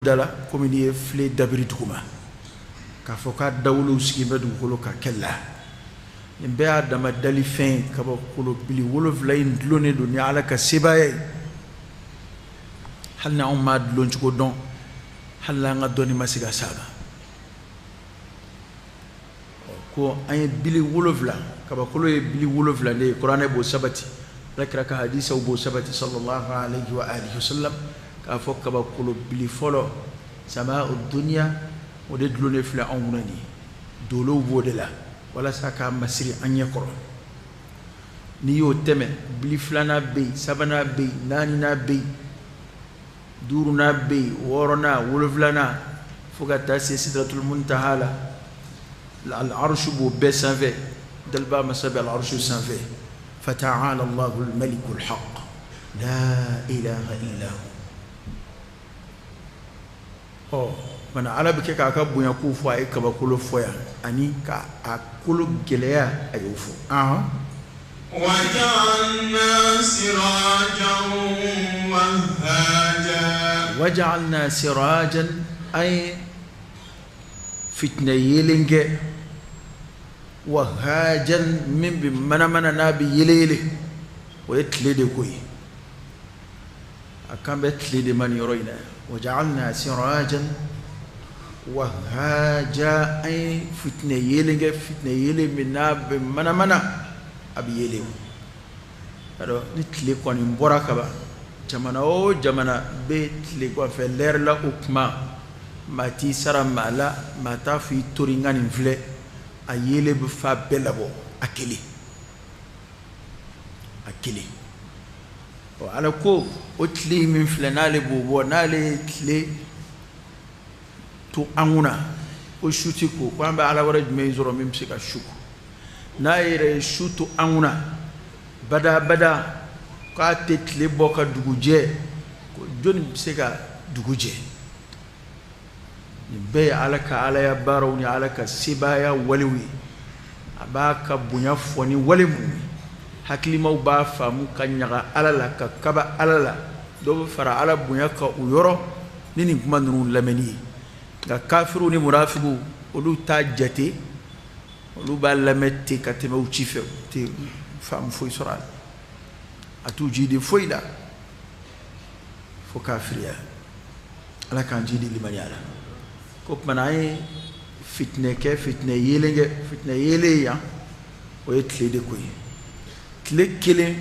dala comme ni flé dabiri duguma ka foka dawlu sigi be dugukolo ka kella nimbe adama dali fin ka ba kolo bili wolofla in dlone do ni ala ka sebaye halna umma dlon ci ko don halla nga doni masiga saga ko ay bili wolofla ka ba kolo e bili wolofla ne qur'an bo sabati lakra ka hadisa bo sabati sallallahu alayhi wa alihi wasallam فوق بقولوا بليفولو سماء الدنيا ودلون فلا عمرني دولو بودلا ولا ساكا مسري أن يقرأ نيو تمه بليفلانا بي سبنا بي نانينا بي دورنا بي ورنا ولفلانا فوق تاسي سدرة المنتهى العرش بو بسنفه دلبا مسبع العرش سنفه فتعالى الله الملك الحق لا إله إلا هو mana ala bike ka ka bunya ku fo ay ka ba kulo foya ani ka akulu geleya ayufo waja'alna sirajan ay fitna yelinge wahajan min bi mana nabi yelele o yetlede koy akambe tlede man yoroina وجعلنا سراجا وهاجا أي فتنة يلينغ فتنة يلي منا بمنا أبي يلي هذا نتلي كوني مباركة جمانا أو جمانا بيت لقوا في اللير لا أكما ما تيسرا مالا ما تافي تورينغان إنفلي أيلي بفا بلابو أكلي وعلى كو أتلي من فلنالي بوبو نالي تلي تو أمونا وشوتيكو وعم على ورد ميزورو ممسك الشوكو نايري شوتو أمونا بدا كاتي تلي بوكا دوجي جون بسكا دوجي نبي عليك على يا باروني عليك سبايا ولوي أباك بنيا فوني ولمو haklimaw ba famu kanyaga alala ka kaba alala do fara ala bunya ka uyoro nini kuma nunu lameni ga kafiru ni murafigu olu ta jate olu ba lamette ka teme u cife te fam foy soral atu jidi foyda fo kafiriya ala kan jidi limaniala ko manay fitne yele ya o yetle de koy lekele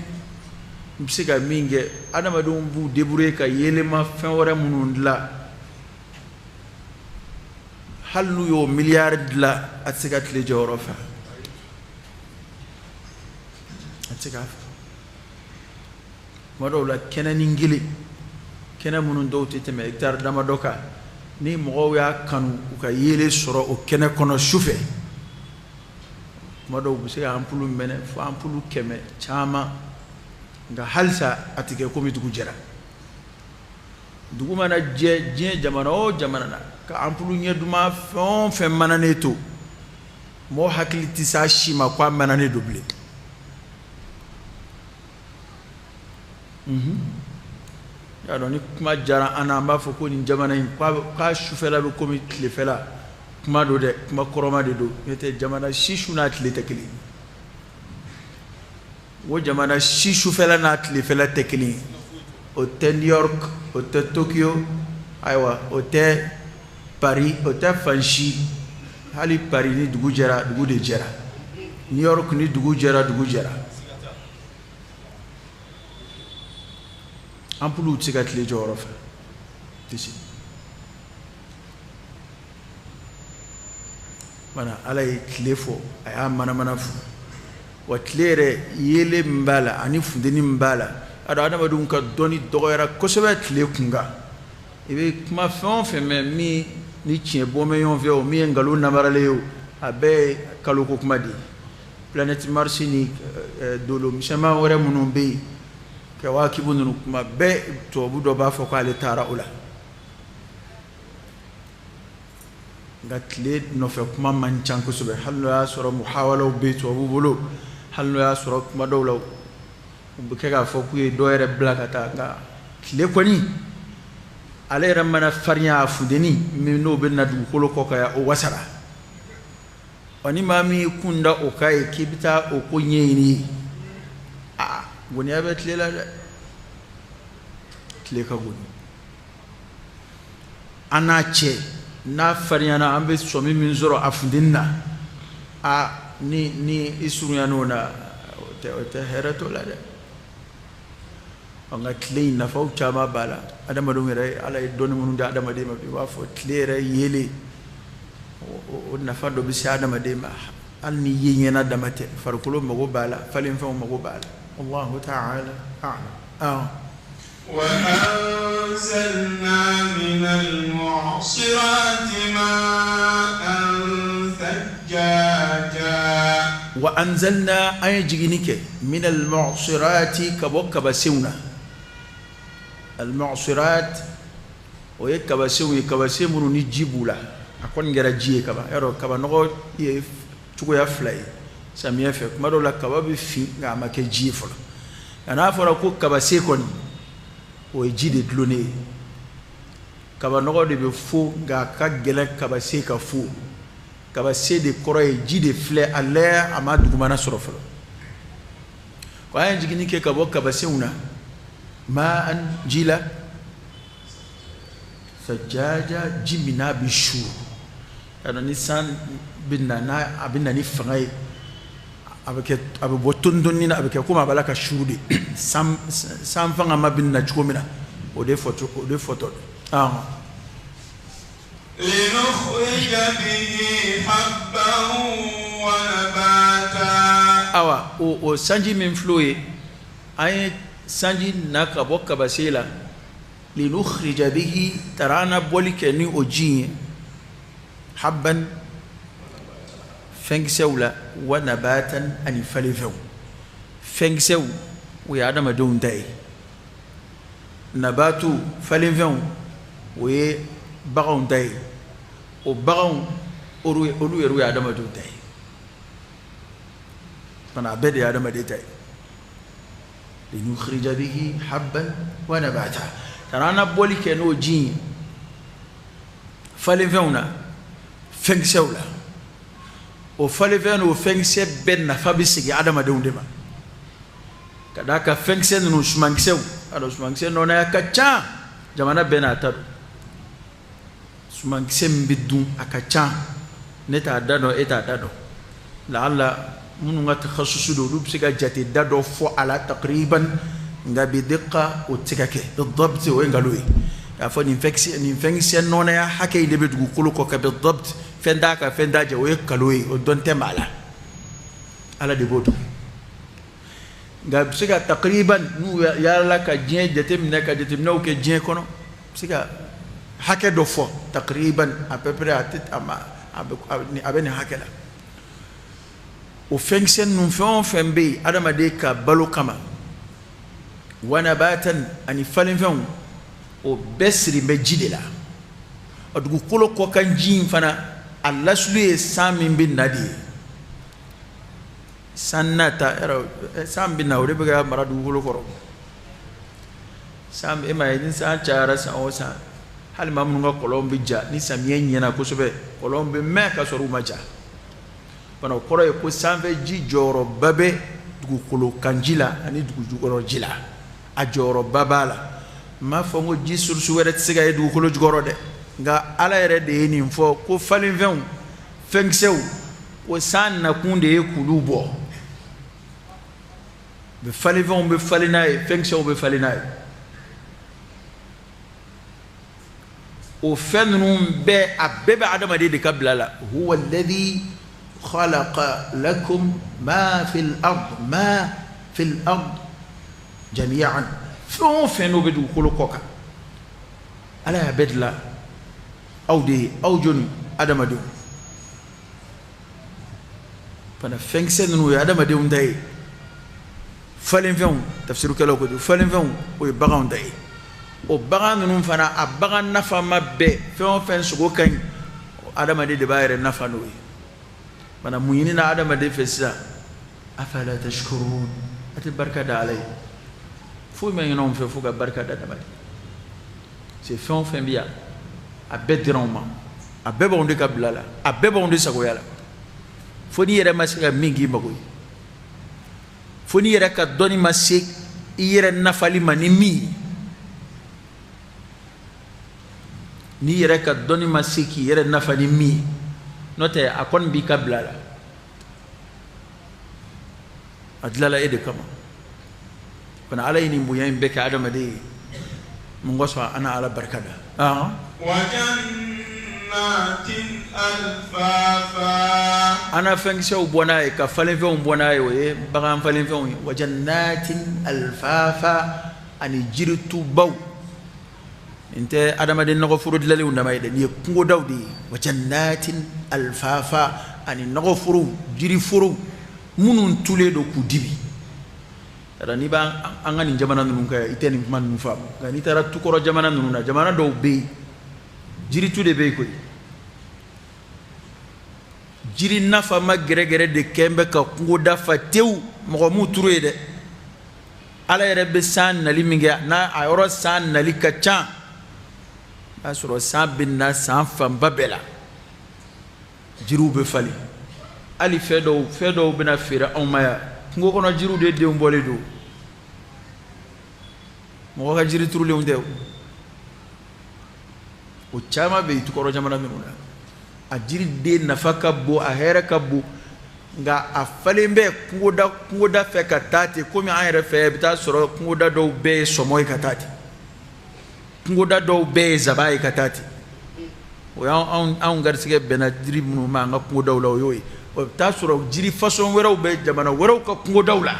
msika minge adama do mbu debrouiller ka yelema fin wara munundla halu yo milliard la atsika tle jorofa atsika modo la kenani ngili kena munun do teme hectare dama doka ni mo ya kanu ka yele soro o kena kono choufe modo buse ampulu mene fo ampulu keme chama nga halsa atike ko mi dugu jera dugu mana je jamana o jamana na ka ampulu nyeduma fon fe manane to mo hakiliti sa shima kwa manane double ya doni kuma jara ana ma fo ko ni jamana kwa shufela be ko mi tlefela kuma do de kuma koroma de do yete jamana shishu na tle tekli wo jamana shishu fela na tle fela tekli o te New York o te Tokyo aywa o te Paris o te Fanchi hali Paris ni dugu de jera New York ni dugu jera ampulu tsiga tle jorofa tisi mana alay tlefo aya mana fu wa tlere yele mbala ani fundeni mbala ada adama dum ka doni dogoyara kosobe tle kunga ibe kuma fon mi ni chie bomeyon ve o mi ngalo namarale yo abe kaloko kuma di planète Mars ni dolo mishama wore munumbe ke wakibu nunu kuma be to budo ba fo ko ale tara ula gatle no fe kuma mancan ko sube hallo ya soro muhawala be to bolo hallo ya soro kuma dawlaw bu ke ga fo ku do ere blakata ga kle ko ni ale ramana farinya afudeni mi no be na dugukolo ko kaya o wasara oni mami kunda o kai kibita o ko nyeni goni abe tlela tle ka goni anache na farinya na ambe somi min zoro afudinna ni isurunya nona te herato la de anga tle na fau chama bala adama do mere ala doni munu da adama de ma bi wa fo tle yele o na fa do bi sa adama de ma al ni yenya damate farkulo mago bala falin fa mago bala Allah ta'ala a'lam وأنزلنا من المعصرات ماء ثجاجا وأنزلنا أي جينيك من المعصرات كبوك بسونا المعصرات ويكبسوي كبسمون نجيبولا أكون جرجيه كبا يرو كبا نقول تقول يفلاي سامي يفك ما دولا كبا بفي نعم كجيفلا أنا أفرا كوك كبسيكون ويجيد دلوني كبا نقول بفو غا كجلا كبسي كفو كبسي دي كروي جيد فلا الله أما دعوانا صرفلا كأن جينيك كبوك كبسونا ما أن جيلا سجاجة جمنا بشو أنا نسان بنا أبنا نفعي أبى بوتندوني أبى كوما بالك شودي سام فعنا ما بنا جومنا ودي فوتو لنخرج به حبا ونباتا أو سانجي من فلوي أي سانجي ناكا بوكا بسيلا لنخرج به ترانا بولك ني أوجين حبا فنكسولا ونباتا أن يفلفو فنكسو ويعدم دون داي نباتو فلفو وبغون داي وبغون أولو يروي عدم دون داي فانا بدي عدم داي لنخرج به حبا ونباتا ترانا بولك نو جين فلفونا فنكسولا وفلفون وفنكسه بين فابسي عدم دون دما كذاك فنكسه نو سمانكسو ادو سمانكسه نو نا كاتشا جمانا بيناتو سمانكسه بدون اكاتشا نتا دادو اتا دادو لعل منو تخصص دو بسيغا جاتي دادو فو على تقريبا ngabi dikka o tikake بالضبط وين قالوا يافو نفنكسه نو نا حكي دبي دغ كو بالضبط فنداك فنداجه ويكالوي ودون تمالا على ديبوتو غاب سيغا تقريبا نو يالا كجين دتمنا كدتمنو كجين كونو سيغا حكي دو فو تقريبا ابيبري اتت اما ابني حكلا وفنكسن نون فون فمبي ادم ديكا بالو كما ونباتا اني فالين فون وبسري مجيدلا ادغ كولو كو كان جين فانا Allah suluye samin bin nadi sanata ero sam bin nawre bega maradu holo koro sam e may din sa chara sa osa hal mamnu nga kolombi ja ni samye nyena ko sobe kolombi me ka soru maja bana koro e ko samve ji joro babe dugu kolo kanjila ani dugu jugoro jila a joro babala ma fongo ji sursu were tsiga e dugu kolo jugoro de nga ala yere de ni fo ko falin ven fengsew o san na kunde e kulubo be falin ven be falinay fengsew be falinay o fennum be abbe adama de kablala huwa alladhi khalaqa lakum ma fil ard jami'an fenu be du kulukoka ala bedla أو جن آدم دون فأنا فنكسن إنه آدم دون داي فلين فيهم تفسير كلام كده فلين فيهم ويبغون داي وبغان إنه فأنا أبغان نفع ما ب فيهم فين سقو كان آدم دي دباير نفع نوي فأنا مينين آدم دي فسا أفلا تشكرون أتبركة عليه فوق ما ينوم في فوق بركة آدم c'est fɛn o fɛn bi yan a bɛɛ dira anw ma a bɛɛ b'anw de ka bila la a bɛɛ b'anw de sagoya la fo n'i yɛrɛ ma se ka min k'i mago ye fo n'i yɛrɛ ka dɔnni ma se i yɛrɛ nafali ma ni min ye n'i yɛrɛ ka dɔnni ma se k'i yɛrɛ nafa ni min ye n'o tɛ a kɔni b'i ka bila la a dilala e de kama fana ala ye nin bonya in bɛɛ kɛ adamaden ye mun kosɔn an na ala barika da ana fɛnkisɛw bɔ n'a ye ka falenfɛnw bɔ n'a ye o ye bagan falenfɛnw ye wa jannatin alfafa ani jiritubaw nin tɛ adamaden nɔgɔforo dilanlenw dama ye dɛ nin ye kungodaw de ye wa jannatin alfafa ani nɔgɔforow jiriforow minnu tulen don k'u dibi n'i b'an ka nin jamana ninnu kɛ i tɛ nin kuma ninnu faamu nka n'i taara tukɔrɔ jamana ninnu na jamana dɔw bɛ yen jiritu de bɛ yen koyi jiri nafa ma gɛrɛgɛrɛ de kɛn bɛ ka kungo dafa tewu mɔgɔ m'u turu ye dɛ ala yɛrɛ bɛ san nali min kɛ n'a a yɔrɔ san nali ka ca n'a sɔrɔ san bɛ na san fanba bɛɛ la jiriw bɛ falen hali fɛn dɔw bɛna feere anw ma yan kungo kɔnɔ jiriw de denw bɔlen don mɔgɔ ka jiri turulenw tɛ o caman bɛ yen tukɔrɔ jamana minnu na a jiriden nafa ka bon a hɛrɛ ka bon nka a falen bɛ kungoda fɛ ka taa ten komi an yɛrɛ fɛ i bɛ taa sɔrɔ kungoda dɔw bɛɛ ye sɔmɔ ye ka taa ten kungoda dɔw bɛɛ ye zaba ye ka taa ten o y'anw garisɛgɛ bɛnna jiri minnu ma an ka kungodaw la o y'o ye o bɛ taa sɔrɔ jiri fasɔn wɛrɛw bɛ jamana wɛrɛw ka kungodaw la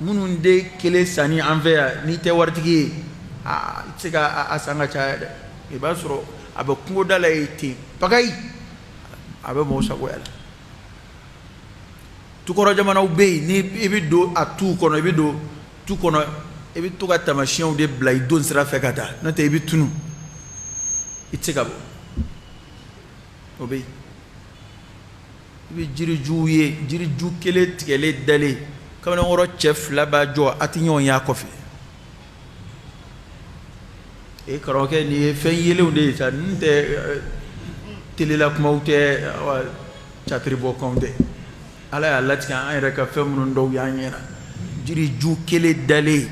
minnu de kelen sanni an fɛ yan n'i tɛ waritigi ye i tɛ se ka san ka caya dɛ i b'a sɔrɔ a bɛ kungoda la yen ten pagayi a bɛ mɔgɔw sagoya la tukɔrɔ jamanaw bɛ yen ni i bɛ don a tu kɔnɔ i bɛ don tu kɔnɔ i bɛ to ka taamasiyɛnw de bila i don sira fɛ ka taa n'o tɛ i bɛ tunu i tɛ se ka bɔ o bɛ yen i bɛ jirijuw ye jiriju kelen tigɛlen dalen kamalenkɔrɔ cɛ fila b'a jɔ a tɛ ɲɔgɔn ye a kɔfɛ karamɔgɔkɛ nin ye fɛn yelenw de ye sa nin tɛ telela kumaw tɛ catiribɔkanw tɛ ala y'a latigɛ an yɛrɛ ka fɛn minnu dɔw y'an ɲɛna jiriju kelen dalen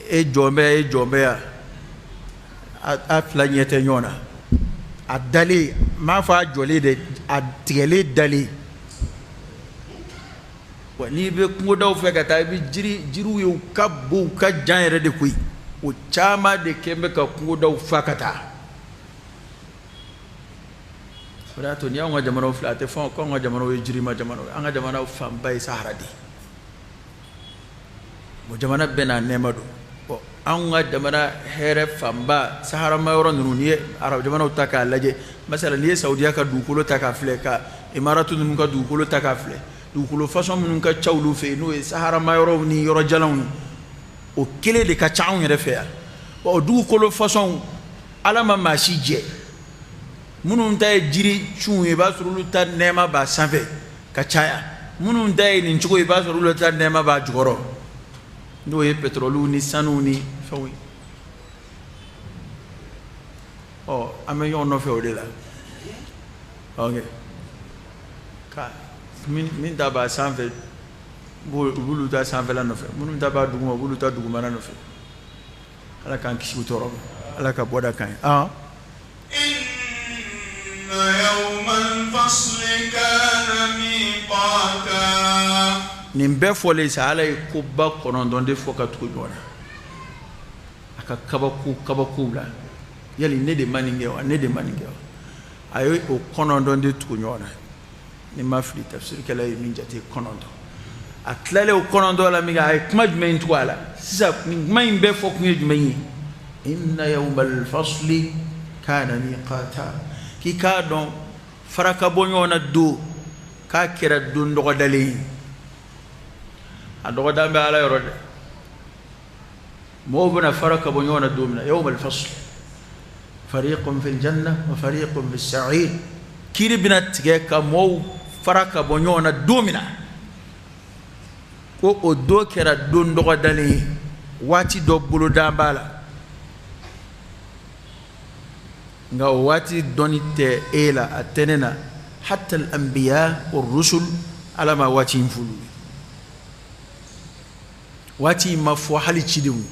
e jɔn bɛ yan a fila ɲɛ tɛ ɲɔgɔn na a dalen n m'a fɔ a jɔlen dɛ a tigɛlen dalen wa n'i bɛ kungodaw fɛ ka taa i bɛ jiriw ye u ka bon u ka jan yɛrɛ de koyi o caman de kɛn bɛ ka kungodaw fa ka taa o de y'a to ni y'anw ka jamanaw filɛ a tɛ fɔ k'anw ka jamanaw ye jirima jamanaw ye an ka jamanaw fanba ye sahara de o jamana bɛɛ n'a nɛɛma don anw ka jamana hɛrɛ fanba saharama yɔrɔ ninnu n'i ye arabu jamanaw ta k'a lajɛ masala n'i ye saudiya ka dugukolo ta k'a filɛ ka imaratu ninnu ka dugukolo ta k'a filɛ dugukolo fasɔn minnu ka ca olu fɛ yen n'o ye saharama yɔrɔw ni yɔrɔ jalanw ye o kelen de ka ca anw yɛrɛ fɛ yan o dugukolo fasɔnw ala ma maa si jɛ minnu ta ye jiri sun ye i b'a sɔrɔ olu ta nɛɛma b'a sanfɛ ka caya minnu ta ye nin cogo ye i b'a sɔrɔ olu ta nɛɛma b'a jukɔrɔ n'o ye pétrole ni sanu ni fɛnw ye an bɛ ɲɔgɔn nɔfɛ o de la ok ka min ta b'a sanfɛ u b'olu ta sanfɛla nɔfɛ minnu ta b'a duguma u b'olu ta dugumana nɔfɛ ala k'an kisi u tɔɔrɔ ma ala ka bɔda kan ye nin bɛɛ fɔlen sa ala ye koba 9 de fɔ ka tugu ɲɔgɔn na a ka kabakow la yali ne de ma nin kɛ wa ne de ma nin kɛ wa a ye o 9 de tugu ɲɔgɔn na ni ma fili tafsirikɛla ye min jate 9 a tilalen o 9 la min kɛ a ye kuma jumɛn tugu a la sisan nin kuma in bɛɛ fɔ kun ye jumɛn ye inna yawmal fasli kana miqata k'i k'a dɔn fara ka bɔ ɲɔgɔn na don k'a kɛra don dɔgɔdalen ye a dɔgɔdan bɛ ala yɔrɔ dɛ mɔgɔw bɛna fara ka bɔ ɲɔgɔn na don min na yawmal fasl fariqun fil janna wa fariqun fis sa'ir kiri bɛna tigɛ ka mɔgɔw fara ka bɔ ɲɔgɔn na don min na ko o don kɛra don dɔgɔdalen ye waati dɔ bolodan b'a la nga wati donite ela atenena hatta al-anbiya war-rusul ala ma wati infulu wati mafo hali chidimu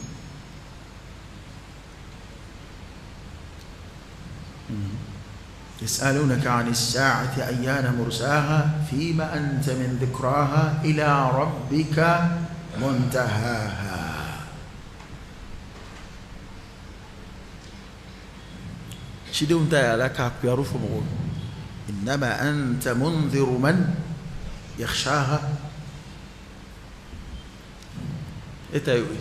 يسألونك عن الساعة أيان مرساها فيما أنت من ذكراها إلى ربك منتهاها شدون تايا لك يعرف مغول إنما أنت منذر من يخشاها إتايوي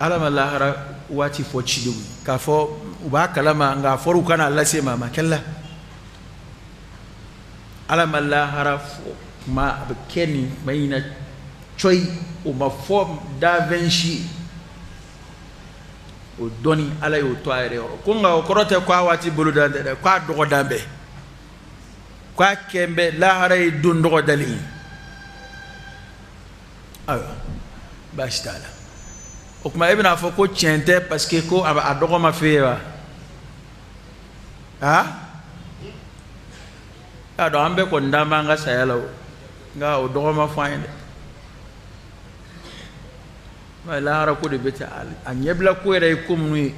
ألم الله واتي فوتشدون كافو وباك لما غافروا كان الله سيما ما كلا ألم الله عرف ما بكني ما ينا شوي وما فوم دافنشي ودوني على يوتواري كونغا وكروته كوا واتي بلودان كوا دوغو دامبي كوا كيمبي لا هراي دون دوغو دالي ايوا باش تالا وكما ابن افوكو تشنته باسكو كو ادوغو ما فيوا ها ادو امبي كو ndama nga sayalo nga odogo ma fayinde ma lara ko de beta a nyebla ko ere kum ni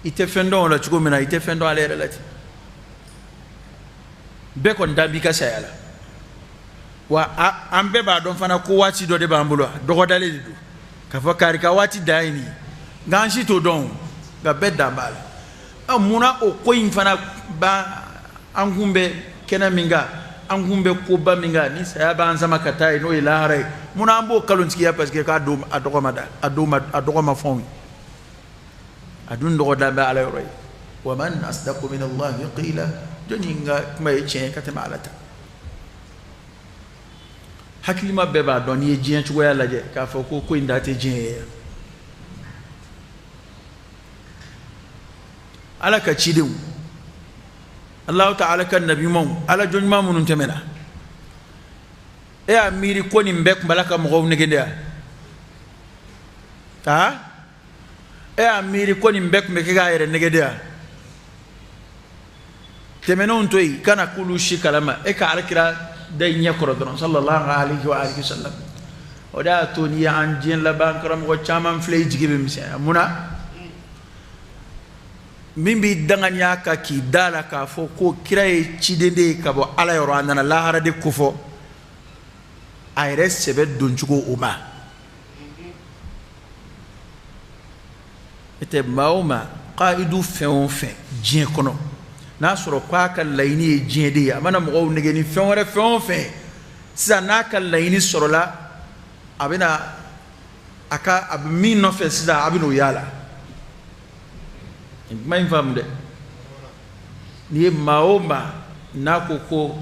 ite fendo la chugo mina ite fendo ale relati be ko ndambi ka sayala wa ambe ba don fana ko wati do de bambulo dogo dale du ka fa kari ka wati daini ganshi to don ga bedda bal amuna o ko infana ba angumbe kena minga angumbe ko ba minga ni sayaba anzama katai no ilare muna ambo kalonski ya parce que ka do adoko ma fon adun do da ba ala roy wa man asdaqu min Allah qila doninga may chen katama alata hakilima beba don ye jien ci waya laje ka fa ko indate jien ala ka cidiw Allah ta'ala kan nabi mom ala jon mamunun temena e amiri ko ni mbek balaka mo negende ha e amiri ko ni mbek me ga yere negende temenon toy kana kulu shi kalama e ka alkira day nyakoro don sallallahu alaihi wa alihi wasallam oda to ni an jin la bankaram ko chaman flay jigibe misa muna mimbi danganya ka ki dala ka fo ko kiray cidende ka bo ala yoro anana lahara de kufo ayres sebe donjugo uma ete mauma qaidu fe jien kono na soro kwa ka layni jien de amana mo ngeni fe sa na ka layni soro la abina aka abmi no fe sida abino yala may famde ni maoma na ko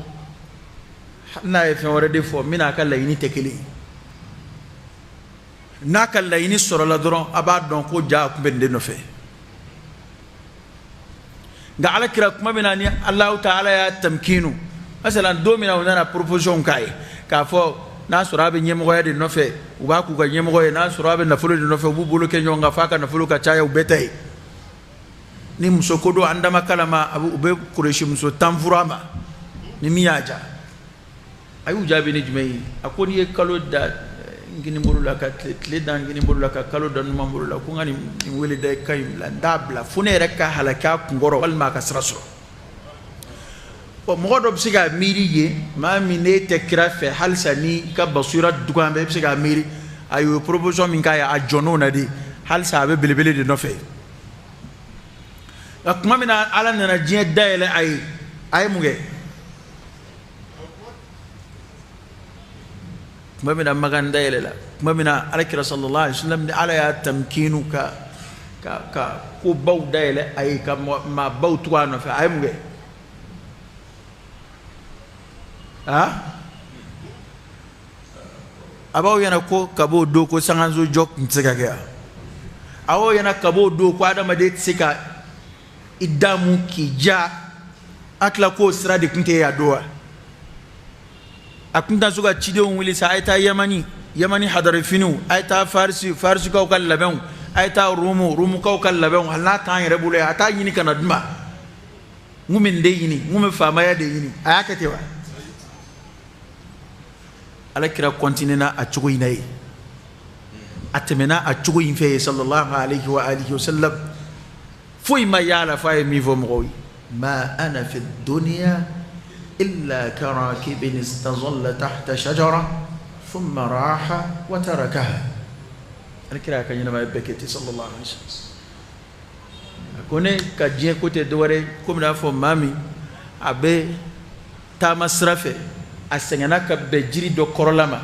na e fe de fo mina ka layni tekeli na ka layni soro la doron aba don ko ja ko bende no fe ga ala kira kuma mina ni Allah ta'ala ya tamkinu masalan do mina wana proposition kai ka fo na surabe nyemo ya de no fe uba ku ga nyemo na surabe na fulo de no fe bu bulu ke nyonga faka na fulo ka chaya ubetay ni muso kodo andama kalama abu ube kureshi muso tamfurama ni miyaja ayu jabe ni jumai akoni e kalo da ngini murula ka tle dan ngini murula ka kalo da numa murula ko ngani ni wele day kayim la ndabla fune rek ka halaka ngoro wal ma ka sraso o modo bsiga miri ye ma mine te krafe halsani ka basira dugambe bsiga miri ayu proposition min kaya ajono na di halsa be belebele de no fe akuma mina ala nana jien daele ay muge kuma mina magan daele la kuma mina ala kira sallallahu alaihi wasallam ala ya tamkinu ka ko baw daele ay ka ma baw tuwa no fa ay muge ha abaw yana ko kabo do ko sanganzo jok ntega ga awo yana kabo do ko adama de tsika idamu kija akla ko srade kunte ya doa akunta suga chide wili sa ayta yamani hadar finu ayta farsi ka kal laben ayta rumu ka kal laben halna tan rebule ata yini kana duma ngumen de yini ngumen famaya de yini ayaka tewa ala kira continena a chugo inai atemena a chugo infe sallallahu alaihi wa alihi wasallam foi ma yala fa mi vo moy ma ana fi dunya illa karakibin istazalla tahta shajara thumma raha wa tarakaha ala kira kanyina ma beketi sallallahu alaihi wasallam kone ka je côté dore comme la fo mami abe tama srafe asengana ka be jiri do korolama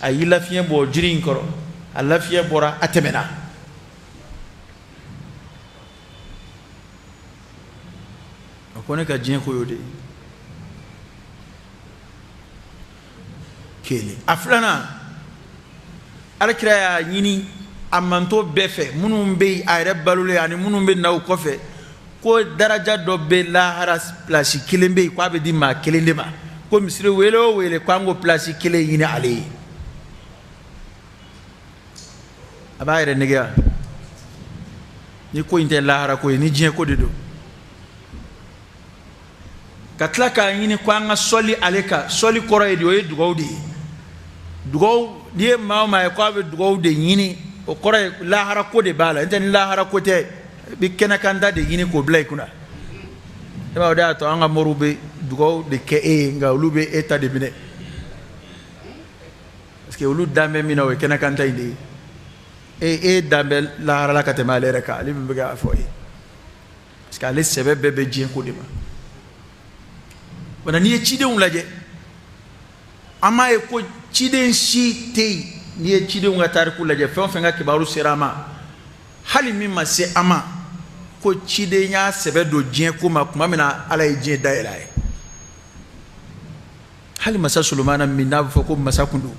ayi lafiye bo jiri nkoro a lafiye bora atemena kone ka je ko yode kele aflana alakira ya nyini amanto befe munun be ayre balule ani munun be naw kofe ko daraja do be la haras place kilembe ko be di ma kelende ma ko misre welo wele ko ngo place kele yini ali abayre nega ni ko inte la hara ko ni jien ko dedo katla ka yini ko nga soli aleka soli koro e do e dugawdi dugaw die mama e ko be dugawde yini o kore lahara ko de bala enten lahara ko te bi kena kanda de yini ko blay kuna e ba da to anga morube dugo de ke e nga ulube eta de bine parce que ulu dambe mina we kena kanta inde e dambe lahara la katema le reka ali bi ga foyi parce que ale sebe bebe jien ko de ma wana ni e chide un laje ama e ko chide shi te ni e chide nga tariku la je fen fen ga kibaru serama hali mi ma se ama ko chide nya sebe do jien ko ma kuma mina ala e jien daira e hali masa sulumana minna fo ko masa kundu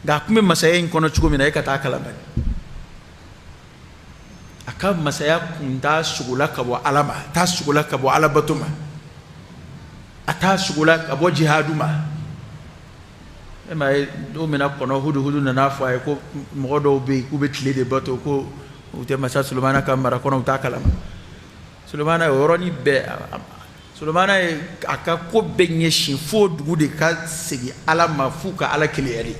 ga kuma masa yin kono chugo mina e kata kala bani aka masa ya kunda sugula ka bo alama ta sugula ka bo alabatuma ata sugula ka bo jihaduma ema do mena kono hudu na nafa ko modo be ku be tle de bato ko ute masa sulumana kamara kono ta kalama sulumana oroni be sulumana aka ko be nyeshi fo dugu de ka segi ala mafuka ala kiliyari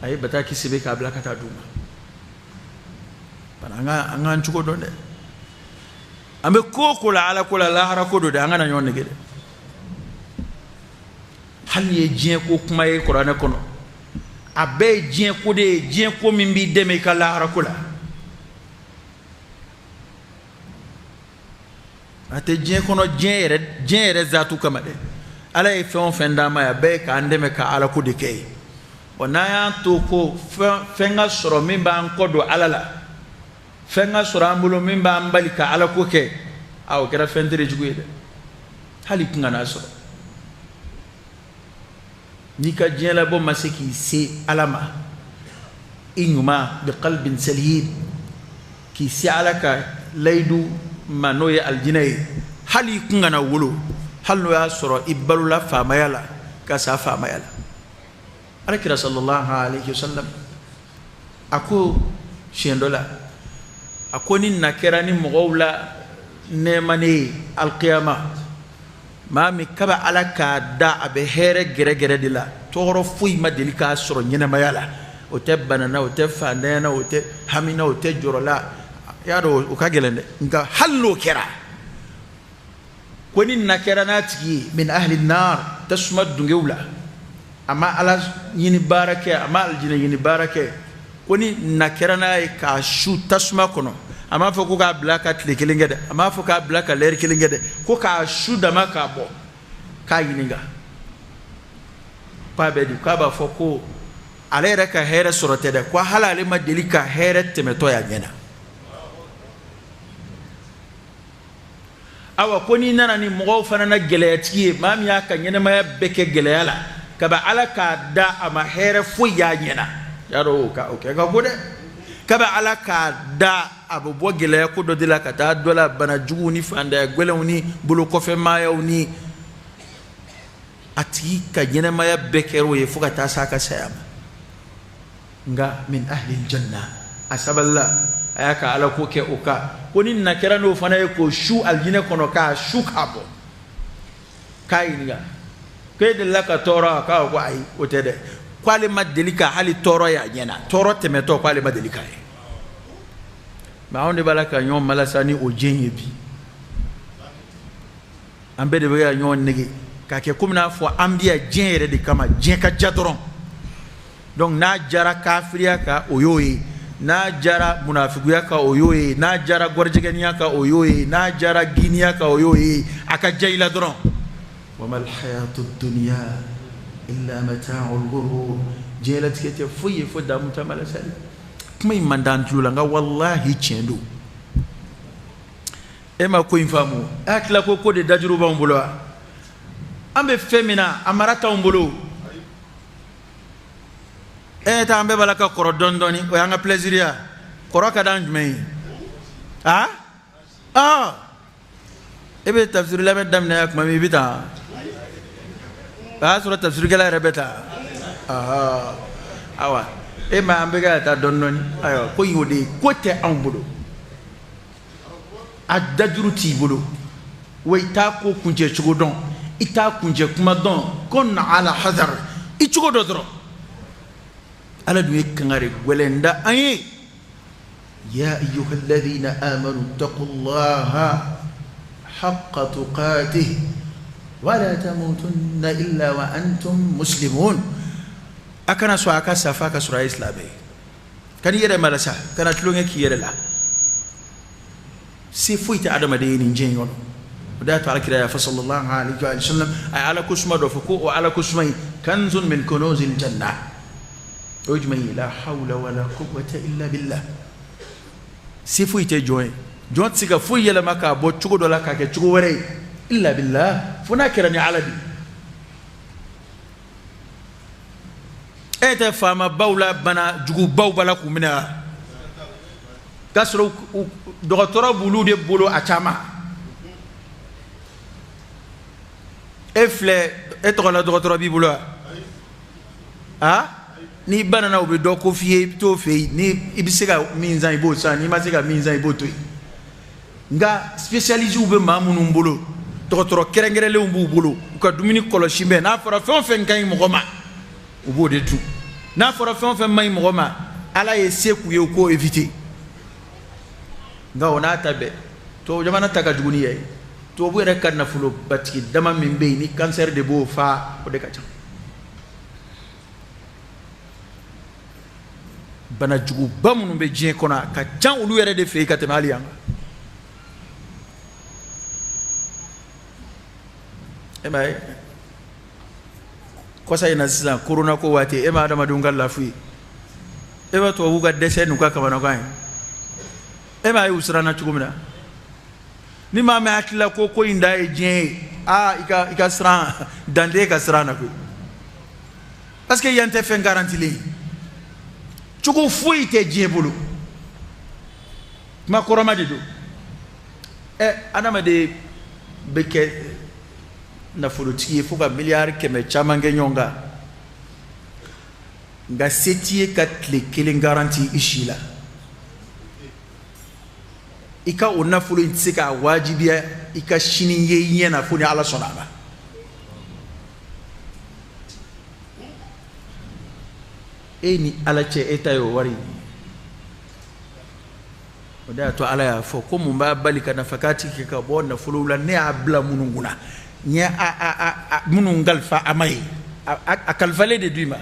ay bata kisibe ka bla kata duma pananga anga nchuko donde ambe ko la ala ko la lahara ko do de anga na nyonne gede hali ye jien ko kuma ye Qur'an kono abe jien ko de jien ko min bi deme kala harakula ate jien kono jien re zatu kama de ala e fon fenda ma ya be ka andeme ka ala ko de kay ona ya to ko fenga soro min ba an kodo alala fenga soro ambulo min ba ambali ka ala ko ke aw kera fendere jugude hali kunga na soro nika jela bo masiki se alama inyuma bi qalbin salim ki si alaka laydu manoye aljinay hali kunga na wolo halno ya soro ibalula famayala ka sa famayala alakira sallallahu alaihi wasallam ako shendola ako ni nakera ni mugawla nemani alqiyama mami kaba alaka da abe here gere dila toro fui madelika soro nyina mayala o te banana o te fandena o te hamina o te jorola yaro o kagelende nga hallo kera koni nakera natiki min ahli an-nar tasmad dungewla ama ala yini barake ama aljina yini barake koni nakera na ka shu tasma kono ama fo ko ka blaka tlekelengede ama fo ka blaka ler kelengede ko ka shu dama ka bo ka yininga pa be di ka ba fo ko ale reka here sorote de ko halale ma delika here temeto ya nyena awa koni nana ni mo fana na geleyati mam ya ka nyena ma beke geleyala ka ba alaka da ama here fu ya nyena yaro ka okay ka gode ka ba alaka da abubuwa gele ko do dila kata dola bana jugu ni fanda gwele uni bulu ko fe maya uni ati ka nyena maya bekero ye fuka ta saka sayama nga min ahli aljanna asaballa ayaka ala ko ke oka woni na kera no fana ko shu aljina kono ka shu kabo kainiga ke de la ka tora ka ko ai otede kwale madelika hali toro ya nyena toro temeto kwale madelika e ma onde balaka nyon malasani o jenye bi ambe de ba nyon nege ka ke kumna fo ambiya jenere de kama jen ka jadron donc na jara kafiriya ka oyoye na jara munafiqiya ka oyoye na jara gorjegeniya ka oyoye na jara giniya ka oyoye aka jayla dron wama alhayatud dunya illa mata'ul ghurur jelat kete fuye fo da mutamala sali kuma mandan tula nga wallahi chendo ema ko infamu akla ko de dajuru ba mbulo ambe femina amarata mbulo ta ambe balaka koro dondoni o yanga plaisir ya koro ka dan jumai ebe tafsir la medam na yak mami bita sura tafsir gala rebeta awa ma ambe ga ta dondoni ayo ko yode ko te ambulo adajuru ti bulo way ta ko kunje chugodon ita kunje kuma don kon ala hadar I chugododro ala du kangare welenda ay ya ayyuhalladhina amanu taqullaha haqqa tuqatih wa la tamutunna illa wa antum muslimun akana so aka safa ka sura islabe kan yere malasa kana tulonge ki yere la si fuita adama de ni jenyon da ta alkira ya sallallahu alaihi wa sallam ay ala kusma do fuku wa ala kusmai kanzun min kunuzil janna ujmai la hawla wala quwwata illa billah si fuita joy jon siga fuye la maka bo chugo do la ka ke chugo wore illa billah funa kirani alabi eta fama bawla bana jugu bawbala ku mina kasro docteur bulu de bolo achama efle etola docteur bi bolo ni banana obe do ko fie to fe ni ibisega minza ibo sa ni masega minza ibo to nga spécialisé ube mamunu mbolo docteur kerengerele umbu bolo ko dumini kolo shimbe na fara fen kan mo goma ubo de tout na fara fen mai mo goma ala yeseku ye ko éviter nga ona tabe to jamana taka juguni yai to bu rek kan na fulo batki dama min be ni cancer de bo fa o de kacha bana jugu bamunu be jien kona ka jan ulu yere de fe ka temali yanga emay ko say na sisa corona ko wati ema adama dungal la fui ema to wuga dese nu ka kamana ko ema usrana chugumna ni mama atla ko inda ejen ika sran dande ka srana ko parce que yante fait garantie li chugu fuite jebulu ma koroma dido adama de beke na folotiki fuka milliard keme chamange nyonga nga setie katle kelen garantie ishila ika ona fulo intsika wajibiya ika shinin yeyin na funi ala sonaba eni ala che etayo wari oda to ala ya fo ko mumba balika nafakati ke ka bona fulo la ne abla mununguna nya munungal fa amai akalvale de duima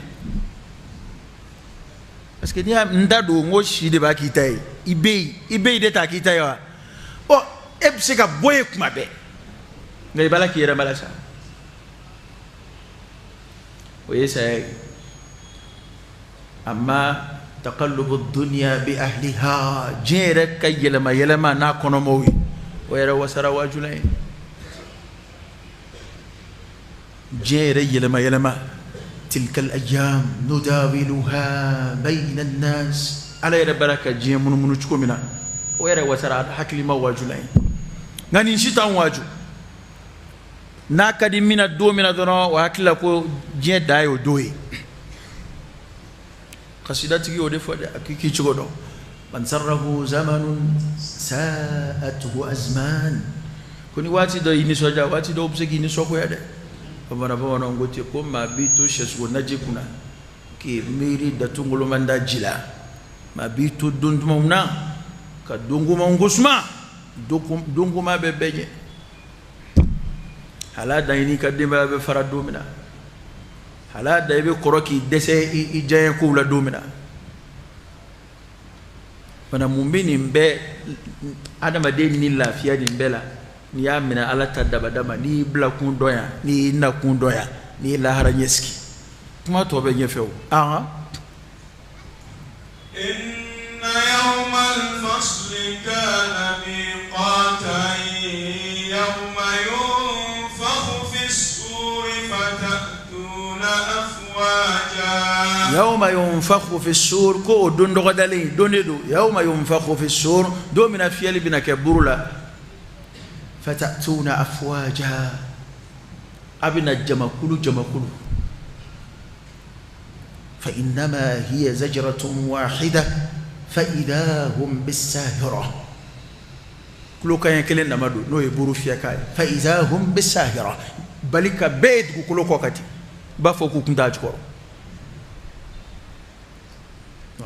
parce que ni ndado ngo shide ba kitai ibe de ta kitai wa o ebsika boye kuma be ngai bala ki yera bala sa o yesa amma taqallubu ad-dunya bi ahliha jere yelama na kono mowi o yera wasara wajulay jere yelama تلك الأيام نداولها بين الناس على يد بركة جيم من تشكومنا ويرى وترى حكي ما واجلين غني شيطان واجو ناكدي من الدو من الدنا وحكي لكو جي دايو دوي قصيدتي يودي فدي أكيد تشكودو man sarrahu zamanun sa'atuhu azman kuni wati do ini soja wati do obsegi ni soko ya de bana bana ngoti ko ma bito shesu naji kuna ki miri da tungulo manda jila ma bito dunduma una ka dunguma ngusma dunguma be beje hala da ini ka dimba be fara domina hala da be koroki dese I jaye ko la domina bana mumbini mbe adama de ni lafiya din bela ni ya mina ala tadabadama ni bla kun doya ni na kun doya ni lahara nyeski kuma to be nyefew inna yawmal fasli kana miqatan yawma yunfakhu fis-suri fatatuna afwaja yawma yunfakhu fis-sur ko dondo gadale donedo yawma yunfakhu fis-sur do mina fiyali bina keburula فتأتون أفواجا أبنا الجمكول فإنما هي زجرة واحدة فإذا هم بالساهرة كلو كان يكلن نمدو نو يبورو فيها كاي فإذا هم بالساهرة بلك بيت كلو كوكاتي بافوكو كنتاج كورو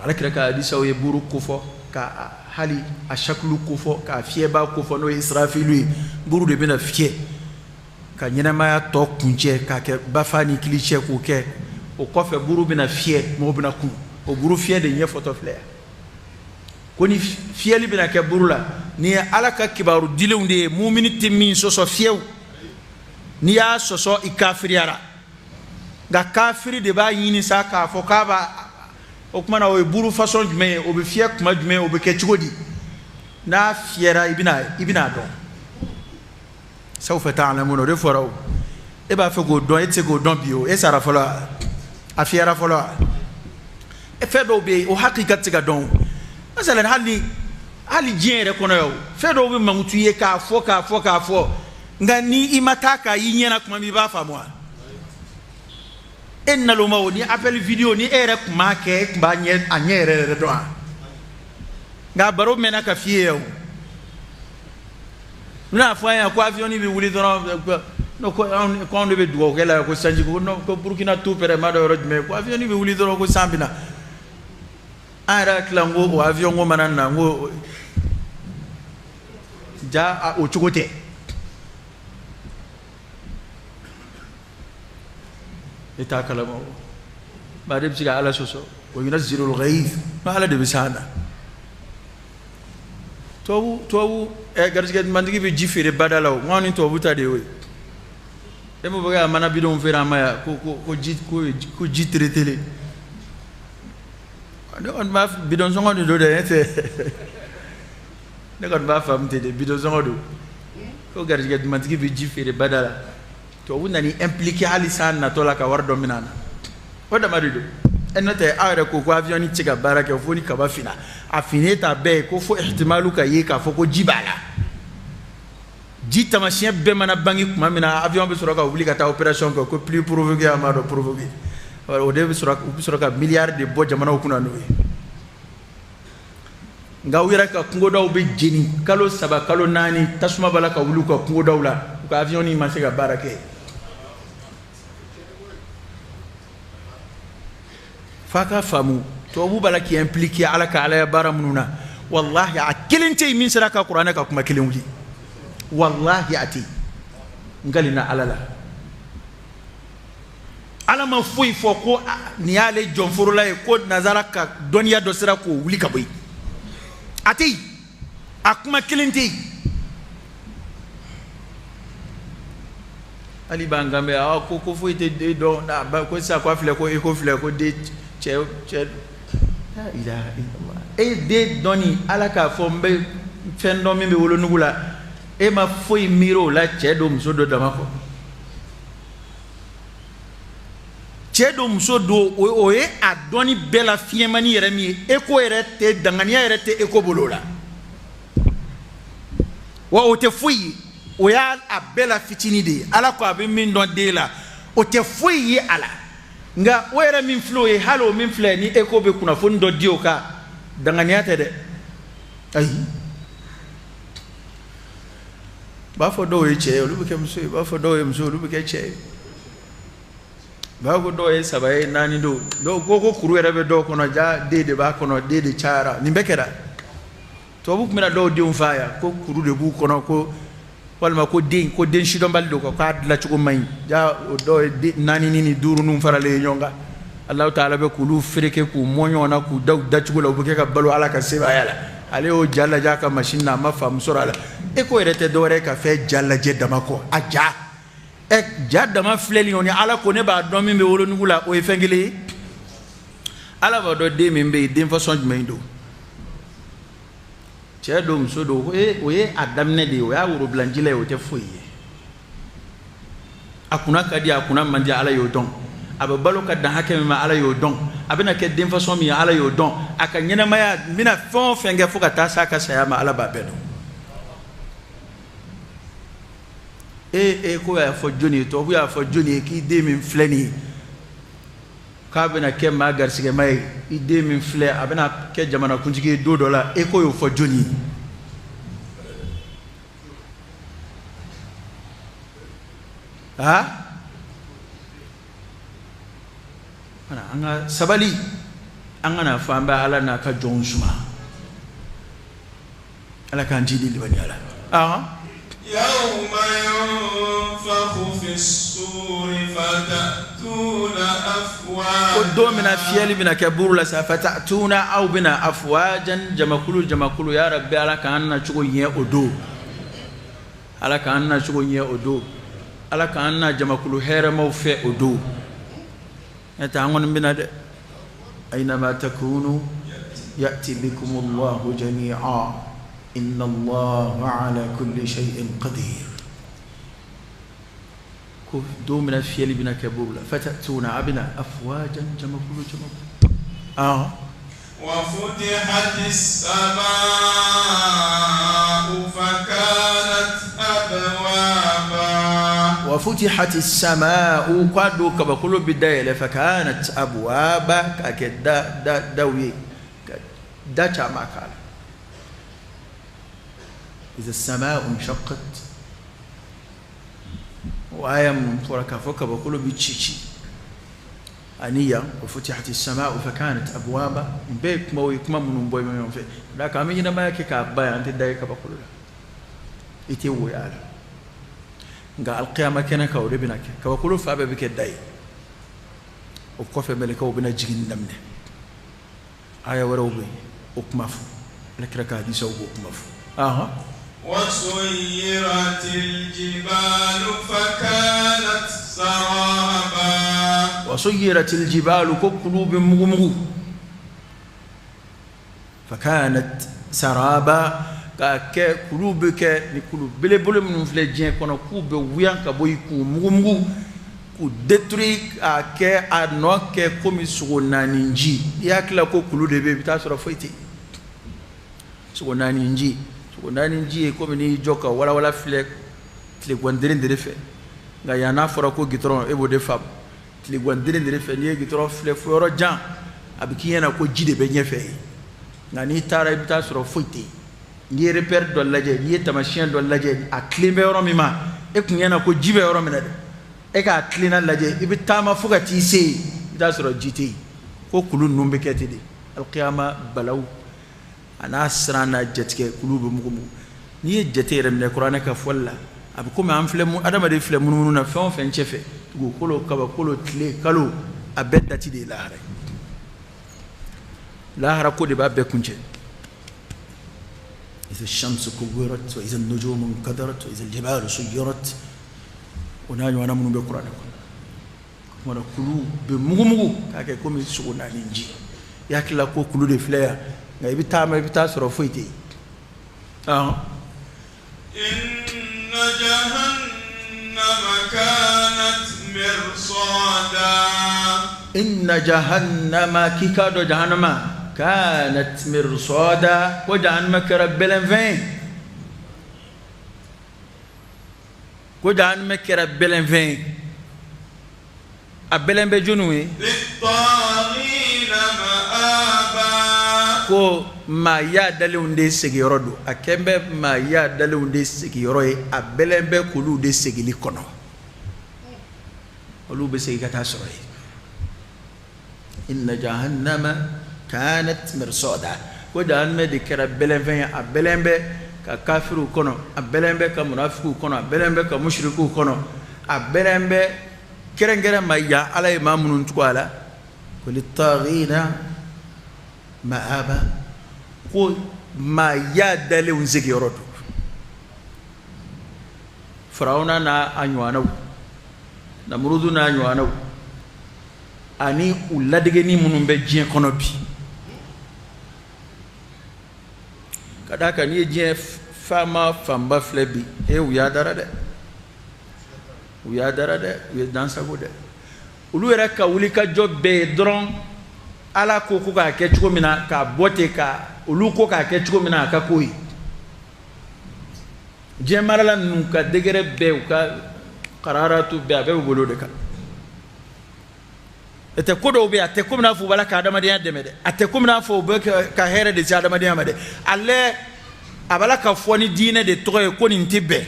على كده كاديسا ويبورو كوفو ka hali a shaklu kufo ka fie ba kufo no Israfilu buru de bena fie ka nyina ma to kunche ka ke ba fani kliche ku ke o kofe buru bena fie mo bena ku o buru fie de nye photo flare koni fie li bena ke buru la ni ala ka kibaru dilewnde mu'mini timmin so fie ni ya so ikafiriara ga kafiri de ba yini sa ka fo ka ba o kuma na o buru façon jume o be fier kuma jume o be ke chigodi na fiera ibina don sawfa ta'lamun de foro e ba fe go don e te go don bio e sara folo a fiera folo e fe do be o haqiqat ga don masalan hali jere kono yo fe do be mangutu ye ka fo ngani imataka yinyena kuma mi ba fa moi enna lo mawo ni appel video ni ere kuma ke ba nye anyere do nga baro mena ka fie o na fa ya ko avion ni bi wuli do no ko on be duo ke la ko sanji ko no ko Burkina tout pere ma do rojme ko avion ni bi wuli do ko sambina ara klango o avion ngo manana ngo ja o chugote يتكلموا بعد بيجي على سوسو وينزل الغيث ما على ده بسانا تو غارجي ماندغي بيجي في بدالاو غاني تو بوتا دي وي دمو بغا مانا بيدون فيرا مايا كو جي تريتلي on ma bidon songo do de ete ne kon ba famte de bidon songo do ko garjige mantiki bi jifere badala to wona ni impliqué alisan na to la ka wardo minana wada marido enote awre ko avion ni chiga baraka fo ni kaba fina afineta be ko fo ihtimalu ka yeka fo ko jibala jita machien be mana bangi kuma mina avion be soroka obli ka ta opération ko plus provoquer amado provoquer o de soroka milliard de bo jamana okuna no nga wira ka kungo daw be jeni kalo saba kalo nani tasuma bala ka wulu ka kungo daw la ko avion ni ma se ga barake faka famu to bu bala ki impliqué ala ka ala baramununa wallahi akilinte min saraka qur'ana ka kuma kilin wuli wallahi ati ngalina alala alama foi foko ni ale jonforo la ko nazara ka donia do sira ko wuli ka boy ati akuma kilinte ali bangambe a ko foi te do na ba ko sa ko fle ko de che la ilaha illallah e de doni alaka fombe fendo mi be wolo nugula e ma foi miro la chedo msodo damako chedo msodo oye adoni bela fiemani yeremi eko erete dangania erete eko bolola wa o te foi o ya abela fitini de ala ko abi min don de la o te foi ala nga wera min floye halo min fle ni eko be kuna fon do dioka dangania te de ayi ba fo do ye che olu be ke muso ba fo do ye muso olu be ke che ba ko do ye sabaye nani do ko kuru era be do kono ja de ba kono de chara ni bekera to bu mina do de faya ko kuru de bu kono ko walma ko den shido baldo ko adla ci ko may ja do nani ni duru num farale nyonga Allah taala be kulu freke ku moñona ku daw daccu la bu ke ka balu ala ka seba yala ale o jalla jaka machine na ma fam surala e ko rete do re ka fe jalla je dama ko aja e jadama fleli oni ala ko ne ba do mi be wolo ngula o e fengeli ala ba do de mi be de façon jumay do che do mso do o ye adam ne de o ya wuro blanjile o te foye akuna kadi akuna mandi ala yo don ababalo ka da hakeme ma ala yo don abena ke de façon mi ala yo don aka nyena maya mina fon fenge fuka ta saka saya ma ala ba bedo ko ya fo joni to bu ya fo joni ki de min fleni ka bena ke ma garsige may i de min fle abena ke jamana kuntigi do dola ko yo fo joni ha ana anga sabali angana famba ala na ka jonsuma ala kan jidi libani ala يوم ينفخ في الصور فتأتون أفواجا قدومنا فيالي بنا كبور لسا فتأتون أو بنا أفواجا جمكولو يا ربي على كأننا شكو يه أدو على كأننا شكو يه أدو على كأننا جمكولو هرمو في أدو يتعامون بنا أينما تكونوا يأتي بكم الله جميعا إن الله على كل شيء قدير دومنا فيالي بنا كبولا فتأتون عبنا أفواجا جمكولو وفتحت السماء فكانت أبوابا وفتحت السماء قادو كبكولو بداية فكانت أبوابا كدا دوي دا ماكال إذا السماء انشقت وآيام فركا فوق بقولوا بتشيشي أنية وفتحت السماء فكانت أبوابا بيك مويك ما من بوي ما ينفع لا كامينا ما يكيك أبايا أنت دايك بقولوا لا يتوي على قال القيامة كنا كوربنا كبقولوا فأبى بك الداي وقف ملكه وبنا جين نمنه آية وروبي أكمفو لك ركادي سو أكمفو وسيرت الجبال فكانت سرابا وسيرت الجبال كقلوب مغمغ فكانت سرابا كقلوبك نقلوب بلي بلي من فلجين كنا كوب ويان كبوي كو مغمغ كو دتريك اكي انوك كومي سونانينجي ياكلا كو كلو دبي بتاسرا فايتي سونانينجي nani nji ko ni joka wala fle tli gondirin de fe nga yana fora ko gitron ebo de fab tli gondirin de fe ni gitron fle foro jan abiki yana ko jide be nyefe nga ni tara ibita soro foite ni repère do laje ni tamachien do laje a klimbe yoro mima e kunyana ko jibe yoro menade e ka klina laje ibita ma fuga ti se ida soro jiti ko kulun numbe ketidi alqiyama balaw ana srana jetke kulubu mugumu ni jete remne qur'ana ka folla ab kuma am flemu adama de flemu nuna fon fen chefe go kolo kaba kolo tle kalo abedati de lahara ko de babbe kunje إذا الشمس كورت وإذا النجوم انكدرت وإذا الجبال سيرت ونانيو أنا من بقرآن وانا كلو بمغمغو كاكي كومي سونا نينجي ياكلا كو كلو دي فلايا غاي بتا سرو فويتي إن جهنم كانت مرصادا إن جهنم كيكادو جهنم كانت مرصادا وجهنم كربلن فين وجهنم كربلن فين أبلن بجنوي للطاغين مآبا ko ma ya dalenw de sigiyɔrɔ don a kɛn bɛ ma ya dalenw de sigiyɔrɔ ye a bɛlɛn bɛ k'olu de segili kɔnɔ olu bɛ segin ka taa sɔrɔ yen inna jahannama kanat mirsada ko jahannama de kɛra bɛlɛnfɛn ye a bɛlɛn bɛ ka kafiriw kɔnɔ a bɛlɛn bɛ ka munafikiw kɔnɔ a bɛlɛn bɛ ka mushrikiw kɔnɔ a bɛlɛn bɛ kɛrɛnkɛrɛn ma ya ala ye maa minnu tugu a la ko litaghina ma'aba ko ma ya dalenw sigiyɔrɔ don Firawuna n'a a ɲɔgɔnnaw Namurudu n'a ɲɔgɔnnaw ani u ladegeni minnu bɛ diɲɛ kɔnɔ bi ka d'a kan n'i ye diɲɛ faama fanba filɛ bi u y'a dara dɛ u y'a dara dɛ u ye dansago dɛ olu yɛrɛ ka wulikajɔ bɛɛ ye dɔrɔn ala ko ko k'a kɛ cogo min na k'a bɔ ten ka olu ko k'a kɛ cogo min na a ka k'o ye diɲɛ marala ninnu ka degere bɛɛ u ka kararatu bɛɛ a bɛɛ bɛ bolo de kan a tɛ ko dɔw bɛ yen a tɛ ko min n'a fɔ u b'a la ka adamadenya dɛmɛ dɛ a tɛ ko min n'a fɔ u bɛ ka hɛrɛ de se adamadenya ma dɛ ale a b'a la ka fɔ ni diinɛ de tɔgɔ ye ko nin tɛ bɛn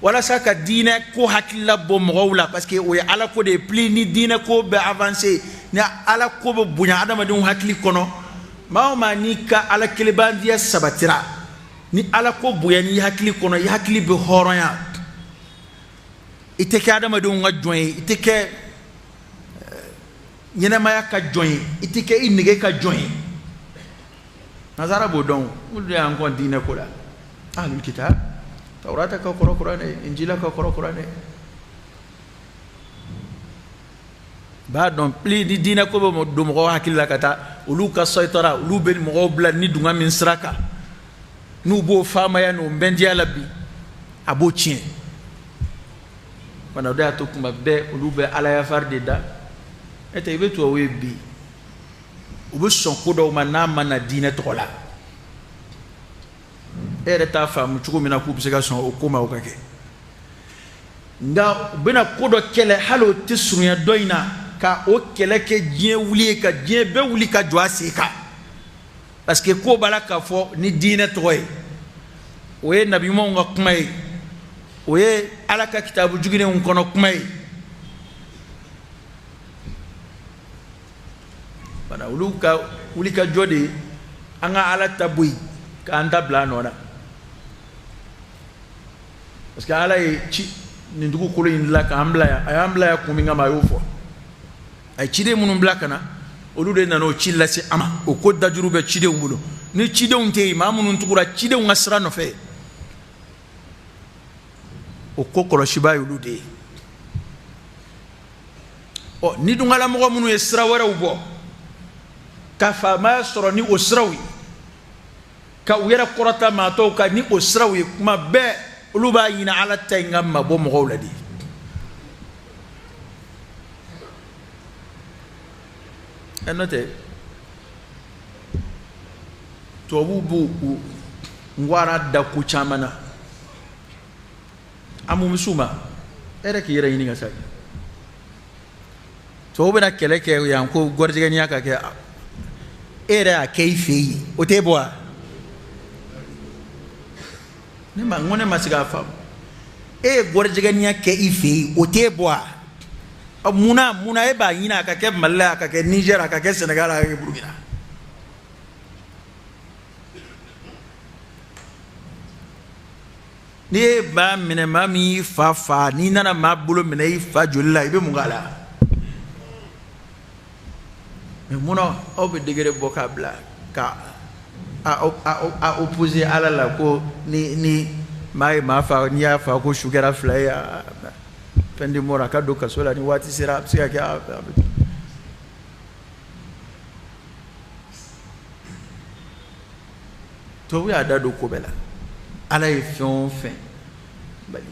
walasa ka diinɛ ko hakilila bɔ mɔgɔw la parce que o ye ala ko de ye plus ni diinɛ ko bɛ avancer ni ala ko bɛ bonya adamadenw hakili kɔnɔ maa o maa n'i ka ala kelenbandiya sabatira ni ala ko bonya n'i hakili kɔnɔ i hakili bɛ hɔrɔnya i tɛ kɛ adamadenw ka jɔn ye i tɛ kɛ ɲɛnɛmaya ka jɔn ye i tɛ kɛ i nege ka jɔn ye nazara b'o dɔn olu de y'an kɔn diinɛ ko la ahlul kitab Taurata ka kɔrɔ kuranɛ Injila ka kɔrɔ kuranɛ b'a dɔn pli ni diinɛ ko bɛ don mɔgɔw hakili la ka taa olu ka sayitara olu bɛ mɔgɔw bila ni dunga min sira kan n'u b'o faamaya n'o bɛndiya la bi a b'o tiɲɛ fana o de y'a to kuma bɛɛ olu bɛ ala yafari de da e tɛ i bɛ tubabu ye bi u bɛ sɔn ko dɔw ma n'a ma na diinɛ tɔgɔ la e yɛrɛ t'a faamu cogo min na k'u bɛ se ka sɔn o ko ma o ka kɛ nka u bɛna ko dɔ kɛlɛ hali o tɛ surunya dɔ in na ka o kɛlɛ kɛ diɲɛ wuli ye ka diɲɛ bɛɛ wuli ka jɔ a sen kan parce que ko b'a la k'a fɔ ni diinɛ tɔgɔ ye o ye nabiɲumanw ka kuma ye o ye ala ka kitabu juginenw kɔnɔ kuma ye bana olu ka wuli ka jɔ de an ka ala ta bɔ yen k'an ta bila a nɔ na parce que ala ye ci nin dugukolo in dilan k'an bila yan a y'an bila yan kun min kama a y'o fɔ a ye ciden minnu bila ka na olu de nana o ci lase a ma o ko dajuru bɛ cidenw bolo ni cidenw tɛ yen maa minnu tugura cidenw ka sira nɔfɛ o ko kɔlɔsiba ye olu de ye ɔ ni dunkalamɔgɔ minnu ye sira wɛrɛw bɔ ka faamaya sɔrɔ ni o siraw ye ka u yɛrɛ kɔrɔta maa tɔw kan ni o siraw ye kuma bɛɛ olu b'a ɲini ala ta in ka mabɔ mɔgɔw la de ɛ n'o tɛ tubabuw b'u ngwara da ko caman na a mun bɛ s'u ma e yɛrɛ k'i yɛrɛ ɲini ka sa tubabuw bɛna kɛlɛ kɛ yan ko gɔrijɛgɛniya ka kɛ e yɛrɛ y'a kɛ i fɛ yen o t'e bɔ wa ne ma se k'a faamu e ye gɔrijɛgɛniya kɛ i fɛ yen o t'e bɔ wa munna e b'a ɲini a ka kɛ Mali la a ka kɛ Niger a ka kɛ Senegal a ka kɛ Burukina n'i ye maa minɛ maa min y'i fa n'i nana maa bolo minɛ i fa joli la i bɛ mun k'a la mais munna aw bɛ degere bɔ k'a bila ka a opposé ala la ko ni maa ye maa fa n'i y'a fa ko su kɛra fila ye fɛn di mɔra a ka don kaso la ni waati sera a bɛ se ka kɛ tubabu y'a da don ko bɛɛ la ala ye fɛn o fɛn bali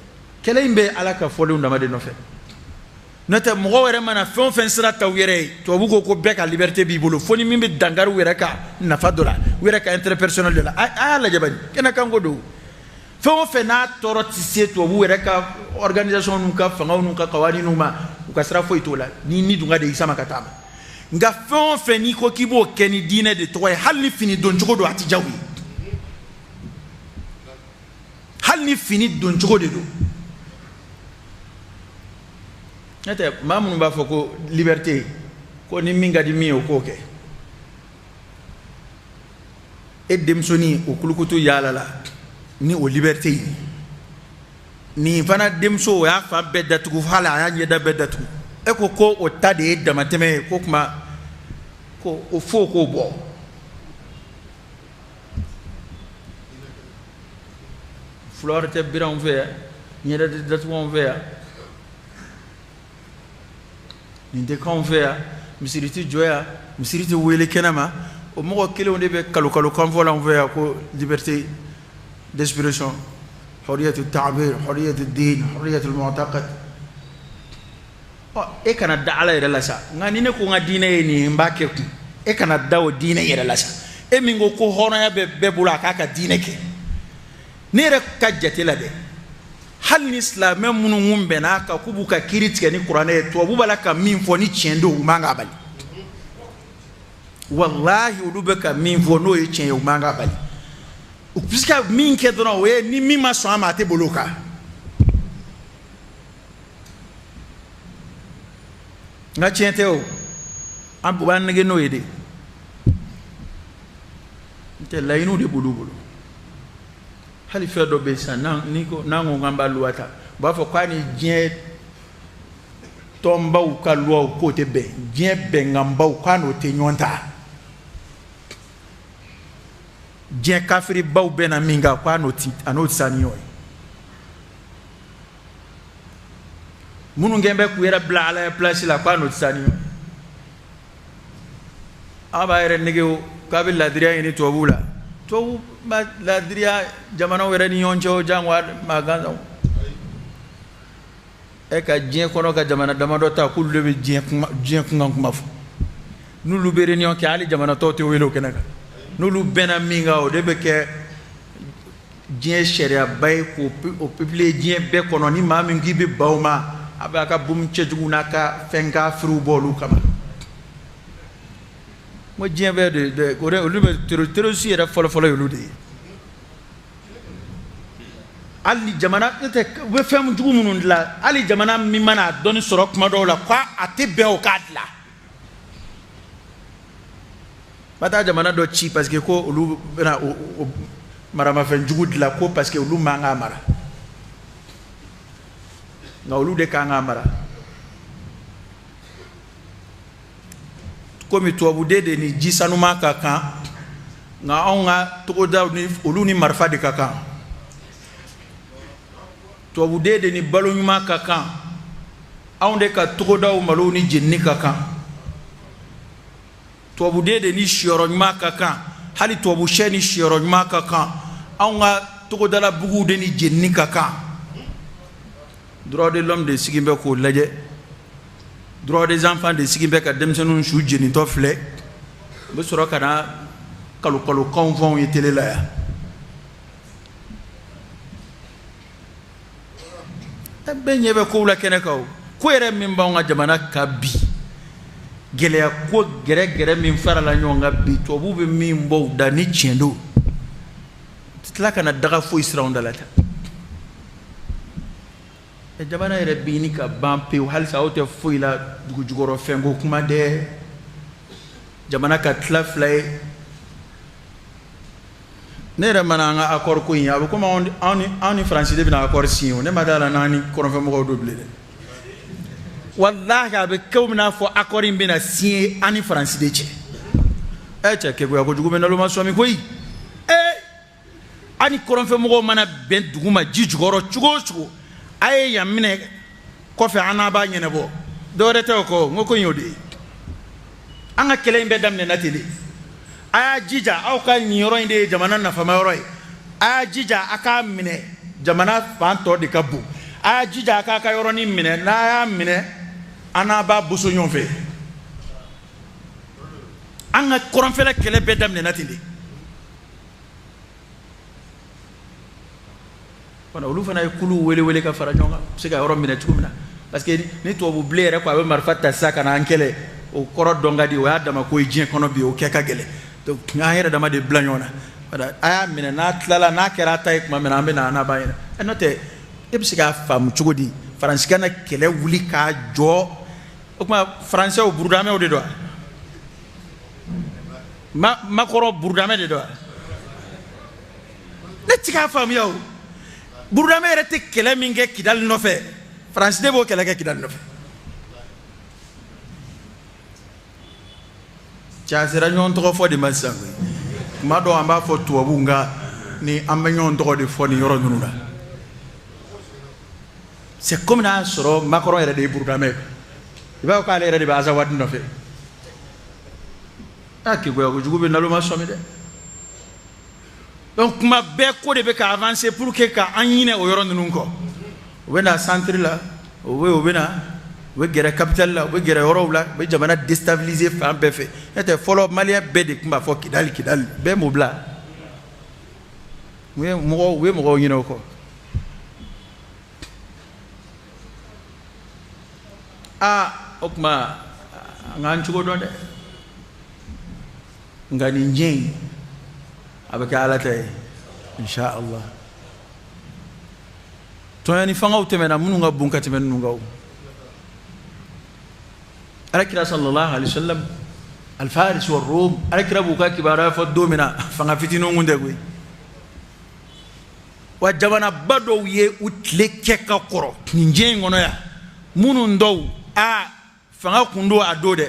kɛlɛ in bɛ ala ka fɔlenw dama de nɔfɛ n'o tɛ mɔgɔw yɛrɛ mana fɛn o fɛn sira ta u yɛrɛ ye tubabu ko bɛɛ ka liberté b'i bolo fo ni min bɛ dankari u yɛrɛ ka nafa dɔ la u yɛrɛ ka intérêt personnel dɔ la a y'a lajɛ bani kɛnɛkanko don fɛn o fɛn n'a tɔɔrɔ tɛ se tubabu yɛrɛ ka organisation n'u ka fangaw n'u ka kawani n'u ma u ka sira foyi t'o la ni dunga de y'i sama ka taama nga fɛn o fɛn n'i ko k'i b'o kɛ ni diinɛ de tɔgɔ ye hali ni fini doncogo don a ti jago ye hali ni fini doncogo de don n'o tɛ maa minnu b'a fɔ ko liberté ko ni min ka di min ye o k'o kɛ e denmisɛnnin o kulukutu yaala la ni o liberté ye nin fana denmuso o y'a fan bɛɛ datugu hali a y'a ɲɛda bɛɛ datugu e ko o ta de ye damatɛmɛ ye ko kuma ko o fo k'o bɔ fulawari tɛ biri anw fɛ yan ɲɛda tɛ datugu anw fɛ yan nin tɛ k'anw fɛ yan misiri tɛ jɔ yan misiri tɛ wele kɛnɛma o mɔgɔ kelenw de bɛ kalo kan fɔ l'anw fɛ yan ko liberté d'expression hurriyatul ta'bir hurriyatul din hurriyatul mu'taqad e kana da ala yɛrɛ la sa nka ni ne ko n ka diinɛ ye nin n b'a kɛ kun e kana da o diinɛ yɛrɛ la sa e min ko hɔrɔnya bɛ bɛɛ bolo a k'a ka diinɛ kɛ ne yɛrɛ ka jate la dɛ hali ni silamɛ minnu kun bɛnna kan k'u b'u ka kiiri tigɛ ni kuranɛ ye tubabu b'a la ka min fɔ ni tiɲɛ don u man k'a bali wallahi olu bɛ ka min fɔ n'o ye tiɲɛ ye u man k'a bali u bɛ se ka min kɛ dɔrɔn o ye ni min ma sɔn a ma a tɛ bolo o kan nka tiɲɛ tɛ o an b'an nege n'o ye de n tɛ laɲiniw de b'olu bolo hali fɛn dɔ bɛ yen sisan n'an ko k'an b'a luwa ta u b'a fɔ k'a ni diɲɛ tɔnbaw ka luwaw k'o tɛ bɛn diɲɛ bɛnkanbaw k'a n'o tɛ ɲɔgɔn ta diɲɛ kafiribaw bɛ na min kan k'a n'o tɛ sa ni ɲɔgɔn ye minnu kɛn bɛ k'u yɛrɛ bila ala ye place la k'a n'o tɛ sa ni ɲɔgɔn ye a b'a yɛrɛ nege o k'a bɛ ladiriya ɲini tubabuw la tubabu ma ladiriya jamanaw yɛrɛ ni ɲɔgɔn cɛ o jango maa gansanw e ka diɲɛ kɔnɔ ka jamana damadɔ ta k'olu de bɛ diɲɛ kunkan kuma fɔ n'olu bɛ réunion kɛ hali jamana tɔw tɛ wele o kɛnɛ kan n'olu bɛnna min kan o de bɛ kɛ diɲɛ sariyaba ye k'o publier diɲɛ bɛɛ kɔnɔ ni maa min k'i bɛ ban o ma a b'a ka bomu cɛjugu n'a ka fɛn kafiriw bɔ olu kama mo diɲɛ bɛɛ de olu bɛ terroriste yɛrɛ fɔlɔfɔlɔ ye olu de ye hali jamana u bɛ fɛn jugu minnu dilan hali jamana min mana dɔnni sɔrɔ kuma dɔw la ko a tɛ bɛn o k'a dilan ba taa jamana dɔ ci parce que ko olu bɛna o maramafɛn jugu dilan ko parce que olu man k'a mara nka olu de kan k'a mara komi tubabuden de ni ji sanuma ka kan nka anw ka togodaw ni olu ni marifa de ka kan tubabuden de ni balo ɲuman ka kan anw de ka togodaw malo ni jenini ka kan tubabuden de ni siyɔrɔ ɲuman ka kan hali tubabu sɛ ni siyɔrɔ ɲuman ka kan anw ka togodala buguw de ni jenini ka kan droit de l'homme de sigin bɛ k'o lajɛ droit des enfants de sigin bɛ ka denmisɛnninw su jenitɔ filɛ u bɛ sɔrɔ ka na kalokalokanw fɔ anw ye télé la yan bɛɛ ɲɛ bɛ kow la kɛnɛ kan o ko yɛrɛ min b'anw ka jamana kan bi gɛlɛya ko gɛrɛgɛrɛ min farala ɲɔgɔn kan bi tubabuw bɛ min bɔ u da ni tiɲɛ don u tɛ tila ka na daga foyi sira anw da la tan jamana yɛrɛ bi ni ka ban pewu halisa aw tɛ foyi la dugujukɔrɔ fɛnko kuma dɛ jamana ka tila fila ye ne yɛrɛ mana an ka accord ko in a bɛ komi anw ni faransi de bɛna accord signé o ne ma d'a la n'an ni kɔrɔnfɛmɔgɔw do bilen dɛ walahi a bɛ kɛ o n'a fɔ accord in bɛna signé an ni faransi de cɛ cɛ kɛgoya kojugu bɛ naloma sɔmi koyi an ni kɔrɔnfɛmɔgɔw mana bɛn dugu ma ji jukɔrɔ cogo o cogo a ye yan minɛ kɔfɛ an n'a b'a ɲɛnabɔ dɔwɛrɛ tɛ o kɔ n ko in y'o de ye an ka kɛlɛ in bɛɛ daminɛna ten de a y'a jija aw ka nin yɔrɔ in de ye jamana nafama yɔrɔ ye a y'a jija a k'a minɛ jamana fan tɔ de ka bon a y'a jija a k'a ka yɔrɔnin minɛ n'a y'a minɛ an n'a b'a boso ɲɔgɔn fɛ an ka kɔrɔnfɛla kɛlɛ bɛɛ daminɛna ten de olu fana ye kulu wele ka fara ɲɔgɔn kan se ka yɔrɔ minɛ cogo min na parce que ni tubabu bilen yɛrɛ ko a bɛ marifa ta sisan ka na an kɛlɛ o kɔrɔ dɔn ka di o y'a dama ko ye diɲɛ kɔnɔ bi o kɛ ka gɛlɛn donc an yɛrɛ dama de bila ɲɔgɔn na a y'a minɛ n'a tilala n'a kɛra a ta ye tuma min na an bɛ na n'a b'a yɛrɛ n'o tɛ e bɛ se k'a faamu cogo di Faransi ka na kɛlɛ wuli k'a jɔ o tuma Faransɛw burudamɛw de don wa Makɔrɔ burudamɛ de don wa ne ti k'a faamuya o burudamɛ yɛrɛ tɛ kɛlɛ min kɛ Kidali nɔfɛ Faransi de b'o kɛlɛ kɛ Kidali nɔfɛ cɛ a sera ɲɔgɔn tɔgɔ fɔ de ma sisan koyi tuma dɔw an b'a fɔ tubabuw nka ni an bɛ ɲɔgɔn tɔgɔ de fɔ nin yɔrɔ ninnu na c'est comme n'a sɔrɔ Macron yɛrɛ de ye burudamɛ ye i b'a fɔ k'ale yɛrɛ de bɛ Azawadi nɔfɛ keguya kojugu bɛ naloma sɔmi dɛ donc kuma bɛɛ ko de bɛ ka avancer pour que ka an ɲinɛ o yɔrɔ ninnu kɔ u bɛ na centre la u bɛ na u bɛ gɛrɛ capitale la u bɛ gɛrɛ yɔrɔw la u bɛ jamana déstabiliser fan bɛɛ fɛ n'o tɛ fɔlɔ maliyɛn bɛɛ de tun b'a fɔ Kidali bɛɛ m'o bila u ye mɔgɔw ɲinɛ o kɔ o tuma an k'an cogo dɔn dɛ nka nin diɲɛ in a bɛ kɛ Ala ta ye inshallah tɔɲɔni fangaw tɛmɛna minnu ka bon ka tɛmɛ ninnu kan Alakira sallallahu alaihi wasallam al-Faris wa Rum Alakira b'u ka kibaruya fɔ don min na fanga fitininw kun tɛ koyi wa jamanaba dɔw ye u tile kɛ ka kɔrɔ nin diɲɛ in kɔnɔ yan minnu dɔw fanga kun don a don dɛ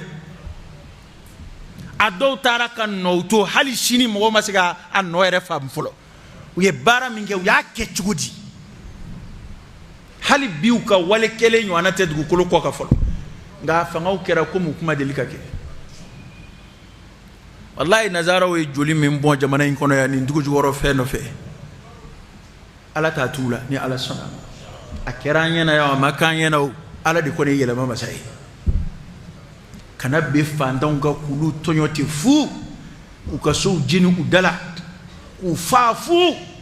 a dɔw taara ka nɔ to hali sini mɔgɔw ma se ka a nɔ yɛrɛ faamu fɔlɔ u ye baara min kɛ u y'a kɛ cogo di hali bi u ka wale kelen ɲɔgɔnna tɛ dugukolo kɔ ka fɔlɔ nka fangaw kɛra komi u kuma deli ka kɛ wallahi nazaraw ye joli min bɔn jamana in kɔnɔ yan nin dugu jukɔrɔ fɛn nɔfɛ Ala t'a t'u la ni Ala sɔnna a kɛra an ɲɛna yan a ma k'an ɲɛna o Ala de kɔni ye yɛlɛma masa ye kana bɛ fantanw ka k'ulu tɔɲɔ ten fu u ka sow jeni u dala k'u faa fu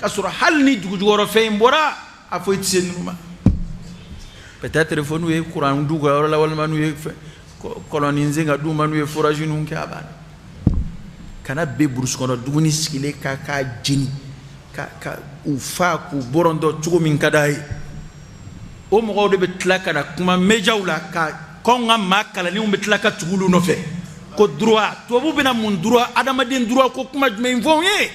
ka sɔrɔ hali ni dugu jukɔrɔ fɛn in bɔra a fɔ i tɛ se ninnu ma peut-être fo n'u ye courant d'u ka yɔrɔ la walima n'u ye kɔlɔnninsen ka d'u ma n'u ye forage ninnu kɛ a banna kana bɛ burusi kɔnɔ duguni sigilen k'a jeni ka u faa k'u bɔrɔntɔ cogo min ka d'a ye o mɔgɔw de bɛ tila ka na kuma médiaw la k'anw ka maa kalanenw bɛ tila ka tugu olu nɔfɛ ko droit tubabuw bɛna mun droit adamaden droit ko kuma jumɛn fɔ anw ye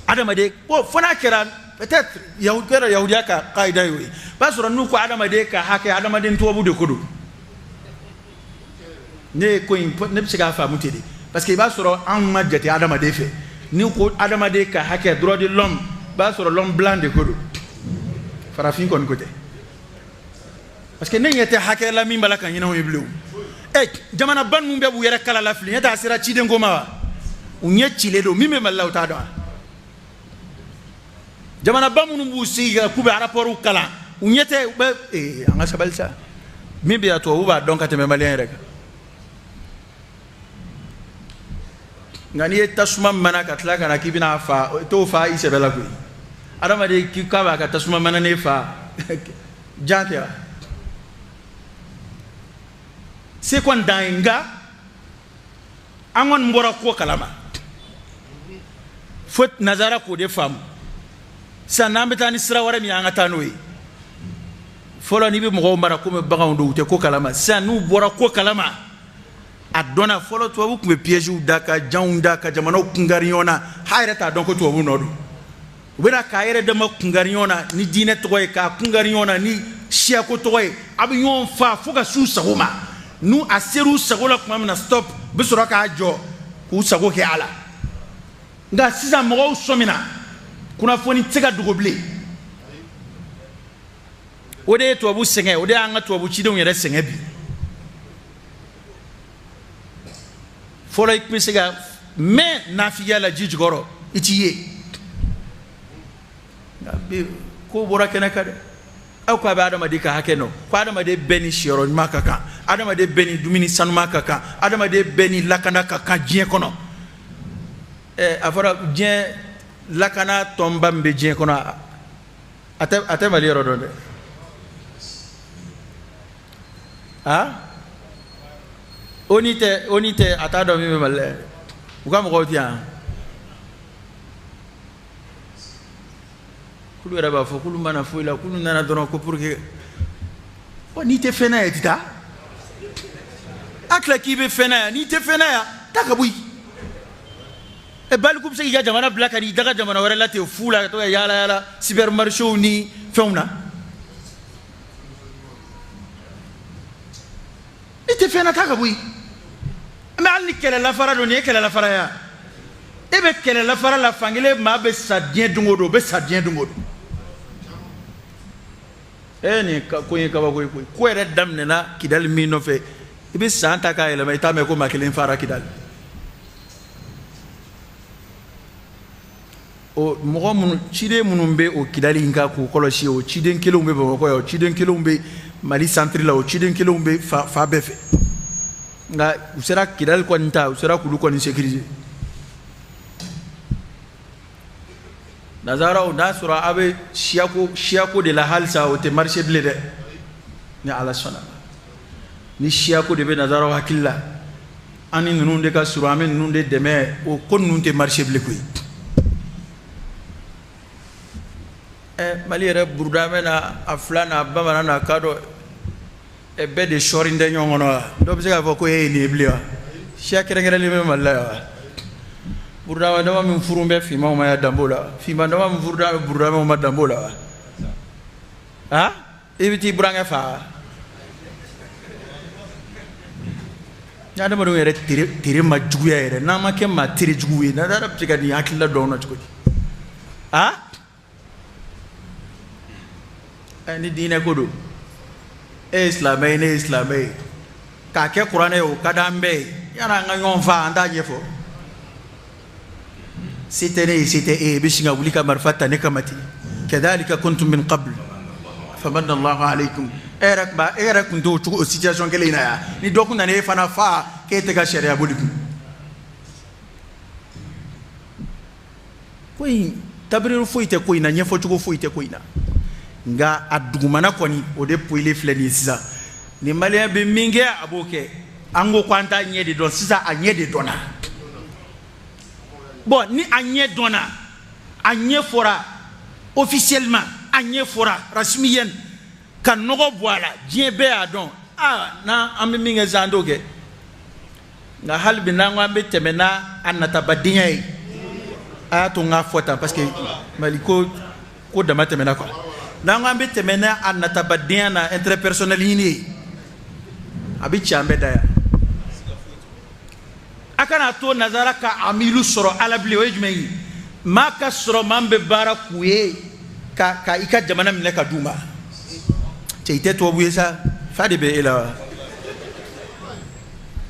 adamaden ko fo n'a kɛra peut-être yahudiya ka kaida ye o ye i b'a sɔrɔ n'u ko adamaden ka hakɛ adamaden tubabu de ko don ne bɛ se k'a faamu ten de parce que i b'a sɔrɔ anw ma jate adamaden fɛ n'u ko adamaden ka hakɛ droit de l'homme i b'a sɔrɔ l'homme blanc de ko don farafin kɔni ko tɛ parce que ne ɲɛ tɛ hakɛ la min b'a la ka ɲinɛ anw ye bilen jamanaba ninnu bɛɛ b'u yɛrɛ kala la fili ɲɛ tɛ a sera ciden ko ma wa u ɲɛ cilen don min bɛ Mali la u t'a dɔn wa jamanaba minnu b'u sigi k'u bɛ rapport kalan u ɲɛ tɛ u bɛ an ka sabali sa min bɛ yan tubabu b'a dɔn ka tɛmɛ maliyɛn yɛrɛ kan nka n'i ye tasuma mana ka tila ka na k'i bɛna fa t'o fa i sɛbɛ la koyi adamaden k'a b'a ka tasuma mananen fa jan tɛ wa se kɔni dan ye nka an kɔni bɔra ko kalama fo nazara k'o de faamu sisan n'an bɛ taa ni sira wɛrɛ min an ka taa n'o ye fɔlɔ n'i bɛ mɔgɔw mara komi baganw don u tɛ ko kalama sisan n'u bɔra ko kalama a dɔnna fɔlɔ tubabu tun bɛ pièges da ka janw da ka jamanaw kungari ɲɔgɔn na h'a yɛrɛ t'a dɔn ko tubabu nɔ don u bɛna k'a yɛrɛ dama kungari ɲɔgɔn na ni diinɛ tɔgɔ ye k'a kungari ɲɔgɔn na ni siyako tɔgɔ ye a bɛ ɲɔgɔn faa fo ka s'u sago ma n'u a ser'u sago la tuma min na stop u bɛ sɔrɔ k'a jɔ k'u sago kɛ a la nka sisan mɔgɔw sɔmina kunnafoni tɛ se ka dogo bilen o de ye tubabu sɛgɛn o de y'an ka tubabu cidenw yɛrɛ sɛgɛn bi fɔlɔ i tun bɛ se ka mɛn nafigiya la ji jukɔrɔ i t'i ye nka bi ko bɔra kɛnɛ kan dɛ aw ko a bɛ adamaden ka hakɛ nɔ ko adamaden bɛɛ ni siyɔrɔ ɲuman ka kan adamaden bɛɛ ni dumuni sanuman ka kan adamaden bɛɛ ni lakana ka kan diɲɛ kɔnɔ a fɔra diɲɛ lakana tɔnba min bɛ diɲɛ kɔnɔ a tɛ Mali yɔrɔ dɔn dɛ onite atado mi male uga mo gotia kulu era ba fo kulu mana fo ila kulu nana dono ko pour que onite fena etita akla kibe fena ni te fena ya takabui e bal kum segi jamana black ani daga jamana wala te fula to yala supermarché ni fewna ite fena takabui ma alni kele la fara do ni kele la fara ya e be kele la fara la fangile ma be sadien dungodo be sadien dungodo e ni ko yin ka ba ko ere damne na kidal mi no fe ibe santa ka ele ma itame ko makelen fara kidal o mogo mun cide munun be o kidali nka ko kolosi o ciden kelen be bako o ciden kelen be mali centre la o ciden kelen be fa be fe nga usera kidal ko nta usera kulu ko ni sécuriser nazara o nasura abe shiako de la halsa o te marché blé de ni ala sona ni shiako de be nazara hakilla ani nunu de ka sura men nunu de deme o kon nunu te marché blé ko mali yɛrɛ burudame na a fila na bamanan na ka dɔ bɛɛ de sɔɔri tɛ ɲɔgɔn kɔnɔ wa dɔw bɛ se k'a fɔ ko e ye nin ye bilen wa siya kɛrɛnkɛrɛnlen bɛ mali la yan wa burudame dama min furu bɛ finmanw ma ya danbo la finman dama min furu bɛ burudamew ma danbo la wa ah i bɛ t'i burankɛ fa ni adamadenw yɛrɛ tere ma juguya yɛrɛ n'an ma kɛ maa tere jugu ye n'a bɛ se ka nin hakilila dɔn na cogo di ah ni diinɛ ko don e ye silamɛ ye ne ye silamɛ ye k'a kɛ kuranɛ ye o ka d'an bɛɛ ye yanni an ka ɲɔgɔn fa an t'a ɲɛfɔ se tɛ ne ye se tɛ e ye i bɛ sin ka wuli ka marifa ta ne kama ten kadhalika kuntum min qabl famanna Allahu alaykum e yɛrɛ tun t'o cogo o situation kelen in na yan ni dɔ kun nana e fana fa k'e tɛ ka sariya boli kun ko in tabiri foyi tɛ ko in na ɲɛfɔ cogo foyi tɛ ko in na nga a dugumana kɔni o de poile filɛ nin ye sisan ni maliyɛn bɛ min kɛ a b'o kɛ an ko k'an t'a ɲɛ de dɔn sisan a ɲɛ de dɔnna bon ni a ɲɛ dɔnna a ɲɛ fɔra officiellement a ɲɛ fɔra rasmiyen ka nɔgɔ bɔ a la diɲɛ bɛɛ y'a dɔn n'an bɛ min kɛ sisan an t'o kɛ nka hali bi n'an ko an bɛ tɛmɛ n'a natabadenya ye a y'a to n k'a fɔ tan parce que mali ko dama tɛmɛna quoi n'an ko an bɛ tɛmɛ n'a natabadenya na interpersonnel ɲini ye a bɛ ci an bɛɛ da yan a kana to nazara ka amilu sɔrɔ ala bilen o ye jumɛn ye maa ka sɔrɔ maa min bɛ baara k'u ye ka i ka jamana minɛ ka d'u ma cɛ i tɛ tubabu ye sa fa de bɛ e la wa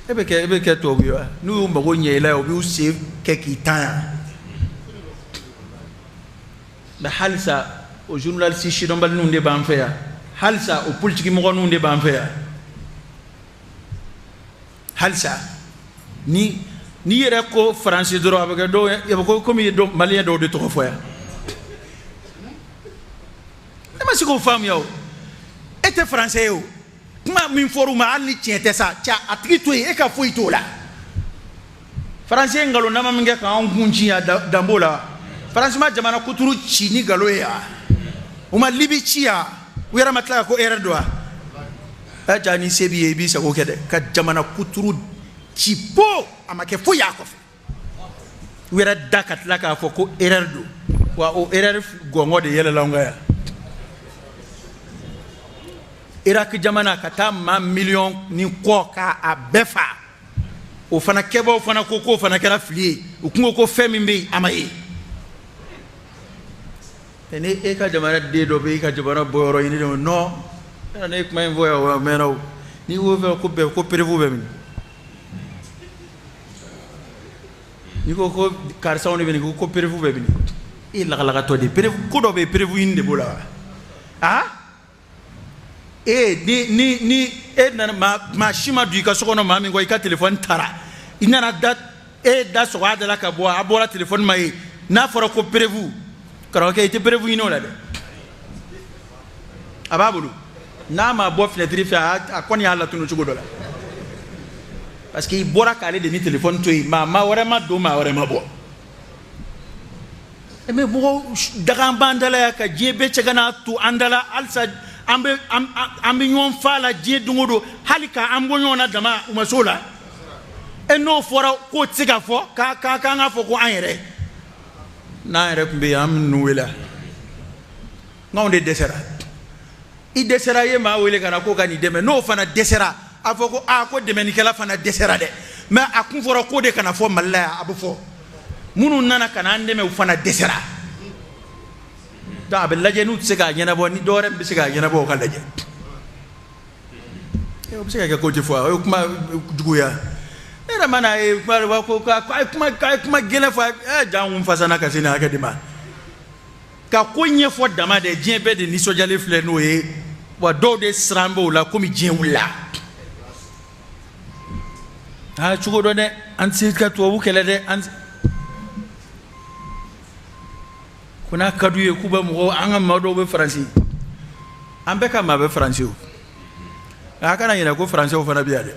e bɛ kɛ tubabu ye wa n'u y'u mago ɲɛ i la u b'u se kɛ k'i tan yan mais halisa o journaliste sidɔnbali ninnu de b'an fɛ yan halisa o politique mɔgɔ ninnu de b'an fɛ yan halisa ni yɛrɛ ko faransi dɔrɔn a bɛ kɛ dɔw ye a bɛ ko komi maliyɛn dɔw de tɔgɔ fɔ yan ne ma se k'o faamuya o e tɛ faransɛ ye o kuma min fɔr'u ma hali ni tiɲɛ tɛ sa ca a tigi to yen e ka foyi t'o la faransɛ ye nkalonama min kɛ k'an kun ci yan danbo la faransi ma jamana kuturu ci ni nkalon ye yan u ma libi ci yan u yɛrɛ ma tila ka ko erreur don wa a ja ni se b'i ye i b'i sago kɛ dɛ ka jamana kuturu ci po a ma kɛ foyi y'a kɔfɛ u yɛrɛ da ka tila k'a fɔ ko erreur don wa o erreur gɔngɔ de yɛlɛla anw kan yan Iraki jamana ka taa maa miliyɔn ni kɔ k'a bɛɛ fa o fana kɛbaaw fana ko k'o fana kɛra fili ye u kun ko fɛn min bɛ yen a ma ye ni e ka jamana den dɔ bɛ e ka jamana bɔyɔrɔ ɲini de non ne ye kuma in fɔ yan o mɛnna o n'i ko fɛn ko bɛɛ ko perewu bɛ minɛ n'i ko ko karisaw de bɛ nin ko perewu bɛ minɛ e lagalagatɔ de perewu ko dɔ bɛ yen perewu ɲini de b'o la wa ah ni e nana maa si ma don i ka so kɔnɔ maa min ko i ka téléphone taara i nana da e da sɔgɔ a da la ka bɔ a bɔra téléphone ma ye n'a fɔra ko perewu karamɔgɔkɛ i tɛ perewu ɲini o la dɛ a b'a bolo n'a ma bɔ fenêtre fɛ a kɔni y'a latunu cogo dɔ la parce que il bora k'ale de ni téléphone to yen maa wɛrɛ ma don maa wɛrɛ ma bɔ mais mɔgɔ daga an b'an dala yan ka diɲɛ bɛɛ cɛ ka n'a to an dala halisa an bɛ ɲɔgɔn fa la diɲɛ don o don hali k'an bɔ ɲɔgɔn na dama u ma s'o la n'o fɔra k'o tɛ se ka fɔ k'an ka fɔ ko an yɛrɛ n'an yɛrɛ tun bɛ yen an bɛ ninnu wele n'anw de dɛsɛra i dɛsɛra i ye maa wele ka na ko ka nin dɛmɛ n'o fana dɛsɛra a fɔ ko ko dɛmɛnikɛla fana dɛsɛra dɛ mais a kun fɔra ko de kana fɔ Mali la yan a bɛ fɔ minnu nana ka na an dɛmɛ u fana dɛsɛra donc a bɛ lajɛ n'u tɛ se k'a ɲɛnabɔ ni dɔwɛrɛ bɛ se k'a ɲɛnabɔ o ka lajɛ o bɛ se ka kɛ ko tɛ fɔ o ye kuma juguya ne yɛrɛ mana ye kuma gɛlɛn fɔ jaa n fasana ka se nin hakɛ de ma ka ko ɲɛfɔ dama de diɲɛ bɛɛ de nisɔndiyalen filɛ n'o ye wa dɔw de siran b'o la komi diɲɛ wulila cogo dɔ dɛ an tɛ se ka tubabu kɛlɛ dɛ ko n'a ka d'u ye k'u bɛ mɔgɔw an ka maa dɔw bɛ Faransi an bɛɛ ka maa bɛ Faransi o nka a kana ɲinɛ ko Faransɛw fana bɛ yan dɛ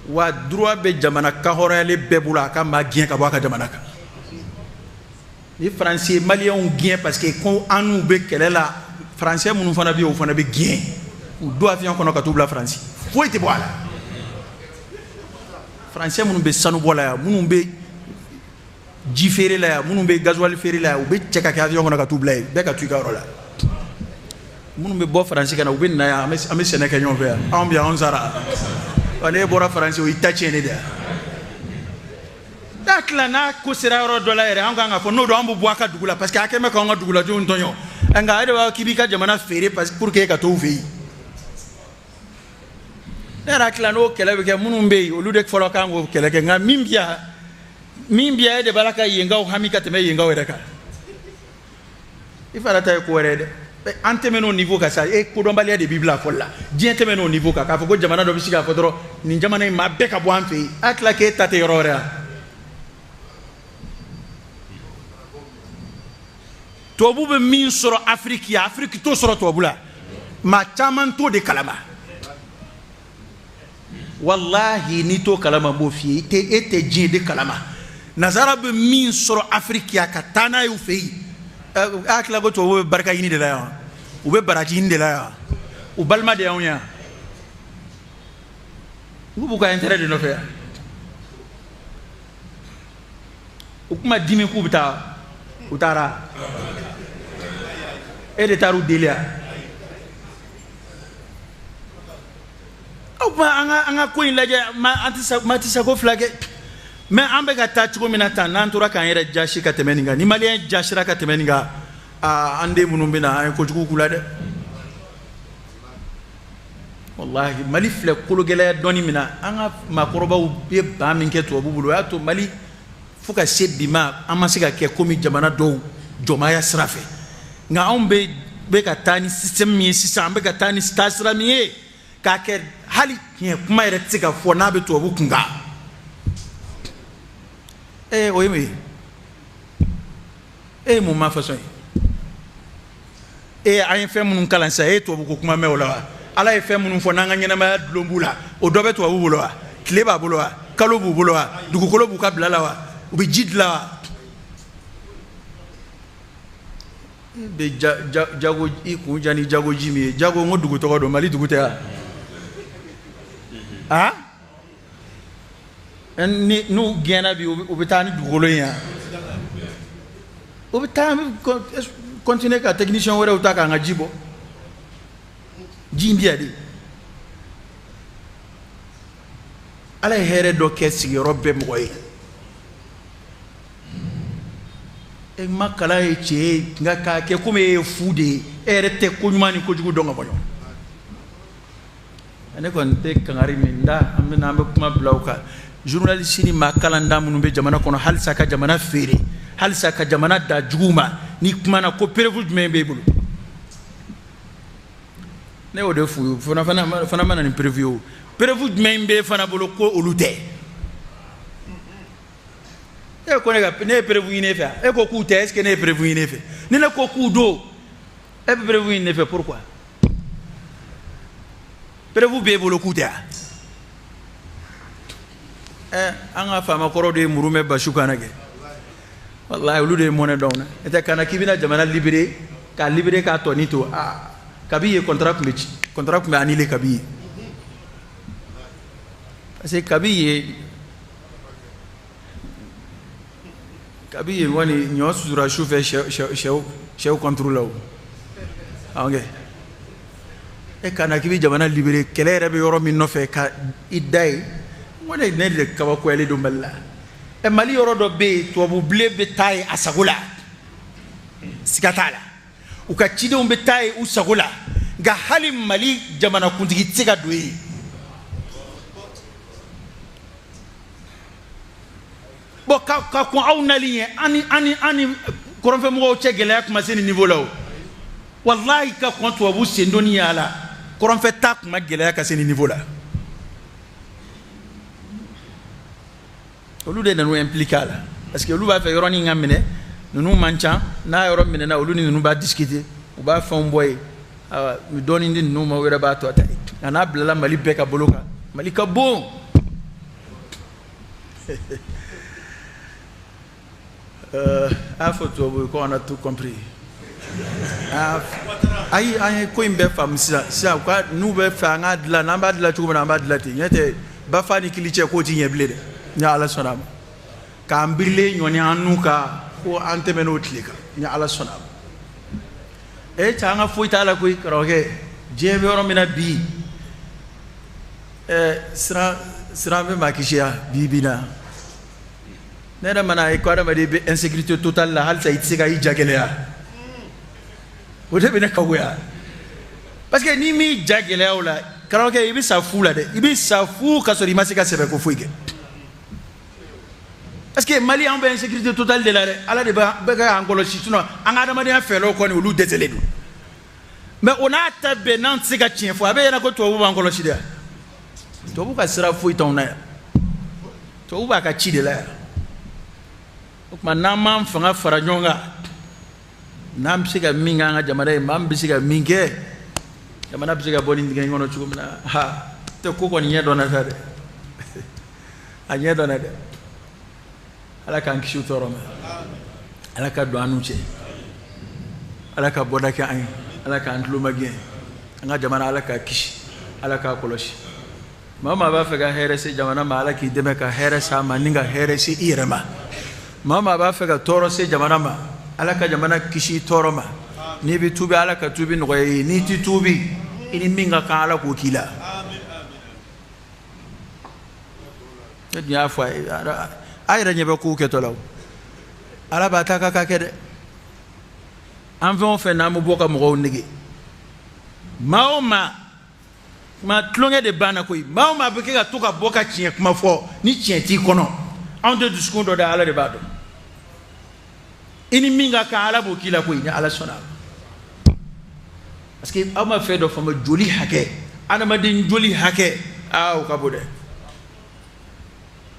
wa droit bɛ jamana kahɔrɔnyalen bɛɛ bolo a ka maa gɛn ka bɔ a ka jamana kan ni Faransi ye Maliyɛnw gɛn parce que ko an n'u bɛ kɛlɛ la Faransɛ minnu fana bɛ yen o fana bɛ gɛn u don avion kɔnɔ ka t'u bila Faransi foyi tɛ bɔ a la Faransɛ minnu bɛ sanubɔ la yan minnu bɛ ji feere la yan minnu bɛ gasoil feere la yan u bɛ cɛ ka kɛ avion kɔnɔ ka t'u bila yen bɛɛ ka to i ka yɔrɔ la minnu bɛ bɔ Faransi ka na u bɛ na yan an bɛ sɛnɛ kɛ ɲɔgɔn fɛ yan anw bɛ yan anw sara wa n'e bɔra Faransi o y'i ta tiɲɛ de dɛ n'a tila n'a ko sera yɔrɔ dɔ la yɛrɛ an kan ka fɔ n'o don an bɛ bɔ a ka dugu la parce que a kɛ mɛ k'anw ka duguladenw tɔɲɔ nka e de b'a k'i b'i ka jamana feere pour que e ka t'o fɛ yen ne yɛrɛ hakili la n'o kɛlɛ bɛ kɛ minnu bɛ yen olu de fɔlɔ kan k'o kɛlɛ kɛ nka min bɛ yan e de b'a la ka yenkaw hami ka tɛmɛ yenkaw yɛrɛ kan i fana ta ye ko wɛrɛ ye dɛ an tɛmɛn'o niveau kan sa kodɔnbaliya de b'i bila fɔli la diɲɛ tɛmɛn'o niveau kan k'a fɔ ko jamana dɔ bɛ se k'a fɔ dɔrɔn nin jamana in maa bɛɛ ka bɔ an fɛ yen a tila k'e ta tɛ yɔrɔ wɛrɛ yan tubabu bɛ min sɔrɔ Afiriki yan Afiriki t'o sɔrɔ tubabu la maa caman t'o de kalama walahi n'i t'o kalama n b'o f'i ye e tɛ diɲɛ de kalama nazara bɛ min sɔrɔ Afiriki yan ka taa n'a ye u fɛ yen a hakili ko tubabu bɛ barika ɲini de la yan u bɛ baraji ɲini de la yan u balima de y'anw yan olu b'u ka intérêt de nɔfɛ yan u kuma dimi k'u bɛ taa u taara e de taara u deli yan aw ba an ka ko in lajɛ ma tɛ se ko fila kɛ mais an bɛ ka taa cogo min na tan n'an tora k'an yɛrɛ jasi ka tɛmɛ nin kan ni Maliyɛn jasira ka tɛmɛ nin kan an den minnu bɛ na an ye kojugu k'u la dɛ wallahi Mali filɛ kologɛlɛya dɔɔnin min na an ka maakɔrɔbaw ye ban min kɛ tubabu bolo o y'a to Mali fo ka se bi ma an ma se ka kɛ komi jamana dɔw jɔnmaaya sira fɛ nka anw bɛ ka taa ni système min ye sisan an bɛ ka taa ni taasira min ye k'a kɛ hali tiɲɛ kuma yɛrɛ tɛ se ka fɔ n'a bɛ tubabu kun kan o ye mun ye e ye mun ma façon ye an ye fɛn minnu kalan sisan e ye tubabu ko kuma mɛn o la wa Ala ye fɛn minnu fɔ n'an ka ɲɛnamaya dulon b'u la o dɔ bɛ tubabu bolo wa tile b'a bolo wa kalo b'u bolo wa dugukolo b'u ka bila la wa u bɛ ji dilan wa bɛ jago i kun ja ni jago ji min ye jago n ko dugu tɔgɔ don Mali dugu tɛ wa n'u gɛnna bi u bɛ taa ni dugukolo in yan u bɛ taa continuer ka technicien wɛrɛw ta k'an ka ji bɔ ji in di yan de Ala ye hɛrɛ dɔ kɛ sigiyɔrɔ bɛɛ mɔgɔ ye e ma kalan ye cɛ ye nka k'a kɛ komi e ye fu de ye e yɛrɛ tɛ ko ɲuman ni kojugu dɔn ka bɔ ɲɔgɔn ne kɔni tɛ kangari min da an bɛ kuma bila o kan journaliste ni maa kalanda minnu bɛ jamana kɔnɔ halisa ka jamana feere halisa ka jamana da jugu ma ni kumana ko preuve jumɛn b'e bolo ne y'o de f'u ye fana mana nin preuve ye o preuve jumɛn b'e fana bolo ko olu tɛ e ko ne ye preuve ɲini e fɛ e ko k'u tɛ est ce que ne ye preuve ɲini e fɛ ni ne ko k'u don e bɛ preuve ɲini ne fɛ pourquoi preuve b'e bolo k'u tɛ wa anga fama koro de murume bashuka nage wallahi ulu de mona dawna eta kana kibina jamana libéré ka tonito kabi contrat me annulé kabi parce que kabi wani nyosu zura chauffeur chef contrôleur ok e kana kibi jamana libéré kele rebe yoro min no fe ka idai woni ne de kawa ko ele do malla e mali yoro do be to bu ble be tay asagula sikatala ukachide umbe tay usagula ga halim mali jamana kuntigi tiga doyi bo ka ko awnali ani koron fe mo che gele ak maseni niveau law wallahi ka ko to bu sendoni ala koron fe tak ma gele ak seni niveau la olu de nanu impliqué la parce que olu ba fe yoroni ngamene nunu mancha na yoro mine na olu ni nunu ba discuter u ba fa mboy mi doni ndi nunu ma wera ba to tay ana blala mali beka boloka mali ka bon photo ko on a tout compris ay ko imbe fam sa kwa nu be fa nga dla namba dla tu na namba dla ti nyete ba fani kiliche ko ti nyeble de nya ala sonam ka mbirle nyoni anuka ko antemeno tlika nya ala sonam e tanga fuita ala ko roke jebe oro mina bi sra be makishia bibina nera mana e kwara mari be insécurité totale la hal sayit siga yi jagelea wote be na kawya parce que ni mi jagelea wala karaoke ibi safu la de ibi safu kasori masika sebe ko fuige parce que mali en be insécurité totale de la ala de ba ga angolo situno anga da mari afelo ko ni olu detele du mais on a tabé nan siga tien fo abe na ko to bu angolo sida to bu ka sira fu itona to bu ba ka chi de la kuma nam fanga faranyonga nam siga minga nga jamana mam bisiga minge jamana bisiga boni ngi ngono chukumna ha te ko ko nyedo na tade anyedo na de ala kan kishu toroma ala ka do anuche ala ka bodake an ala ka antluma gen nga jamana ala ka kishi ala ka koloshi mama ba fega herese jamana ma ala ki deme ka heresa maninga herese irema mama ba fega toro se jamana ma ala ka jamana kishi toro ma ni bi tubi ala ka tubi no ni ti tubi ini minga ka ala ko kila amin amin ya fa ayra nyebe ko ke tolaw ala ba ta ka kede en fait on fait na mo boka mo nigi maoma ma tlonge de bana koy maoma be ka to ka boka tien kuma fo ni tien ti kono en de discours do da ala de bado ini minga ka ala bo kila koy ni ala sona parce que ama fait do fama joli hake ana ma din joli hake aw ka bude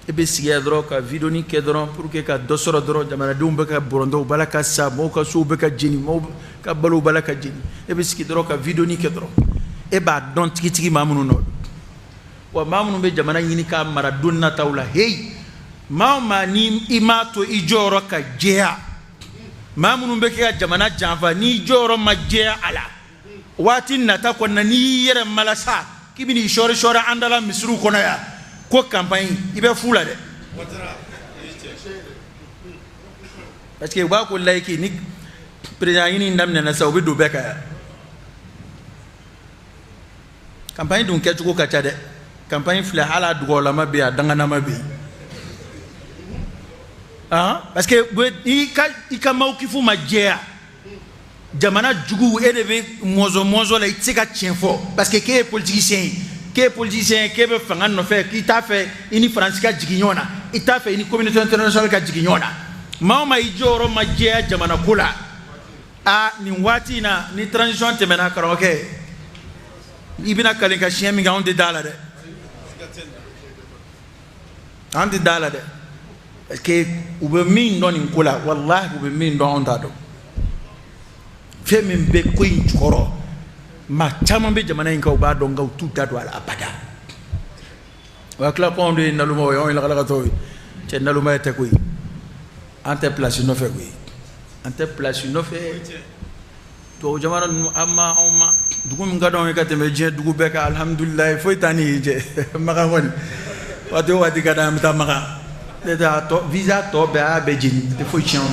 ebe siya dro ka video ni ke dro pour que ka dosoro dro jamana dum be ka borondo balaka sa mo ka so be ka jini mo ka balu balaka jini ebe ski dro ka video ni ke dro e ba don tiki mamunu no wa mamunu be jamana yini ka mara dunna tawla hey mama ni imato ijoro ka jea mamunu be ka jamana janfa ni joro ma jea ala wati nata ko na ni yere malasa kibini shore andala misru kono ya ko campagne ibe fula de parce que ba ko like ni président yini ndamne na saw be do beka campagne dun ke tuko kacha de campagne fla hala dugola ma be dangana ma be parce que i ka mawkifu majea jamana jugu edebe mozo la itika tienfo parce que ke politicien ke be fanga no fe ki ta fe ini France ka jiginyona ita fe ini communauté internationale ka jiginyona mama ijoro majea jamana kula ni wati na ni transition temena karaoke ibina kalinga chien mi ga on de dala de parce que ube min don in kula wallahi ube min don dado fe min be ko in choro ma chama be jamana in ka uba don ga tuta do ala abada wa kila ko ndo naluma yo ila kala to ce naluma te koy ante place no fe koy ante place no fe to jamana amma umma dugum ngadon ka teme je dugu be ka alhamdulillah foi tani je maka woni wati kada mta maka de da to visa to be a be jin de foi chon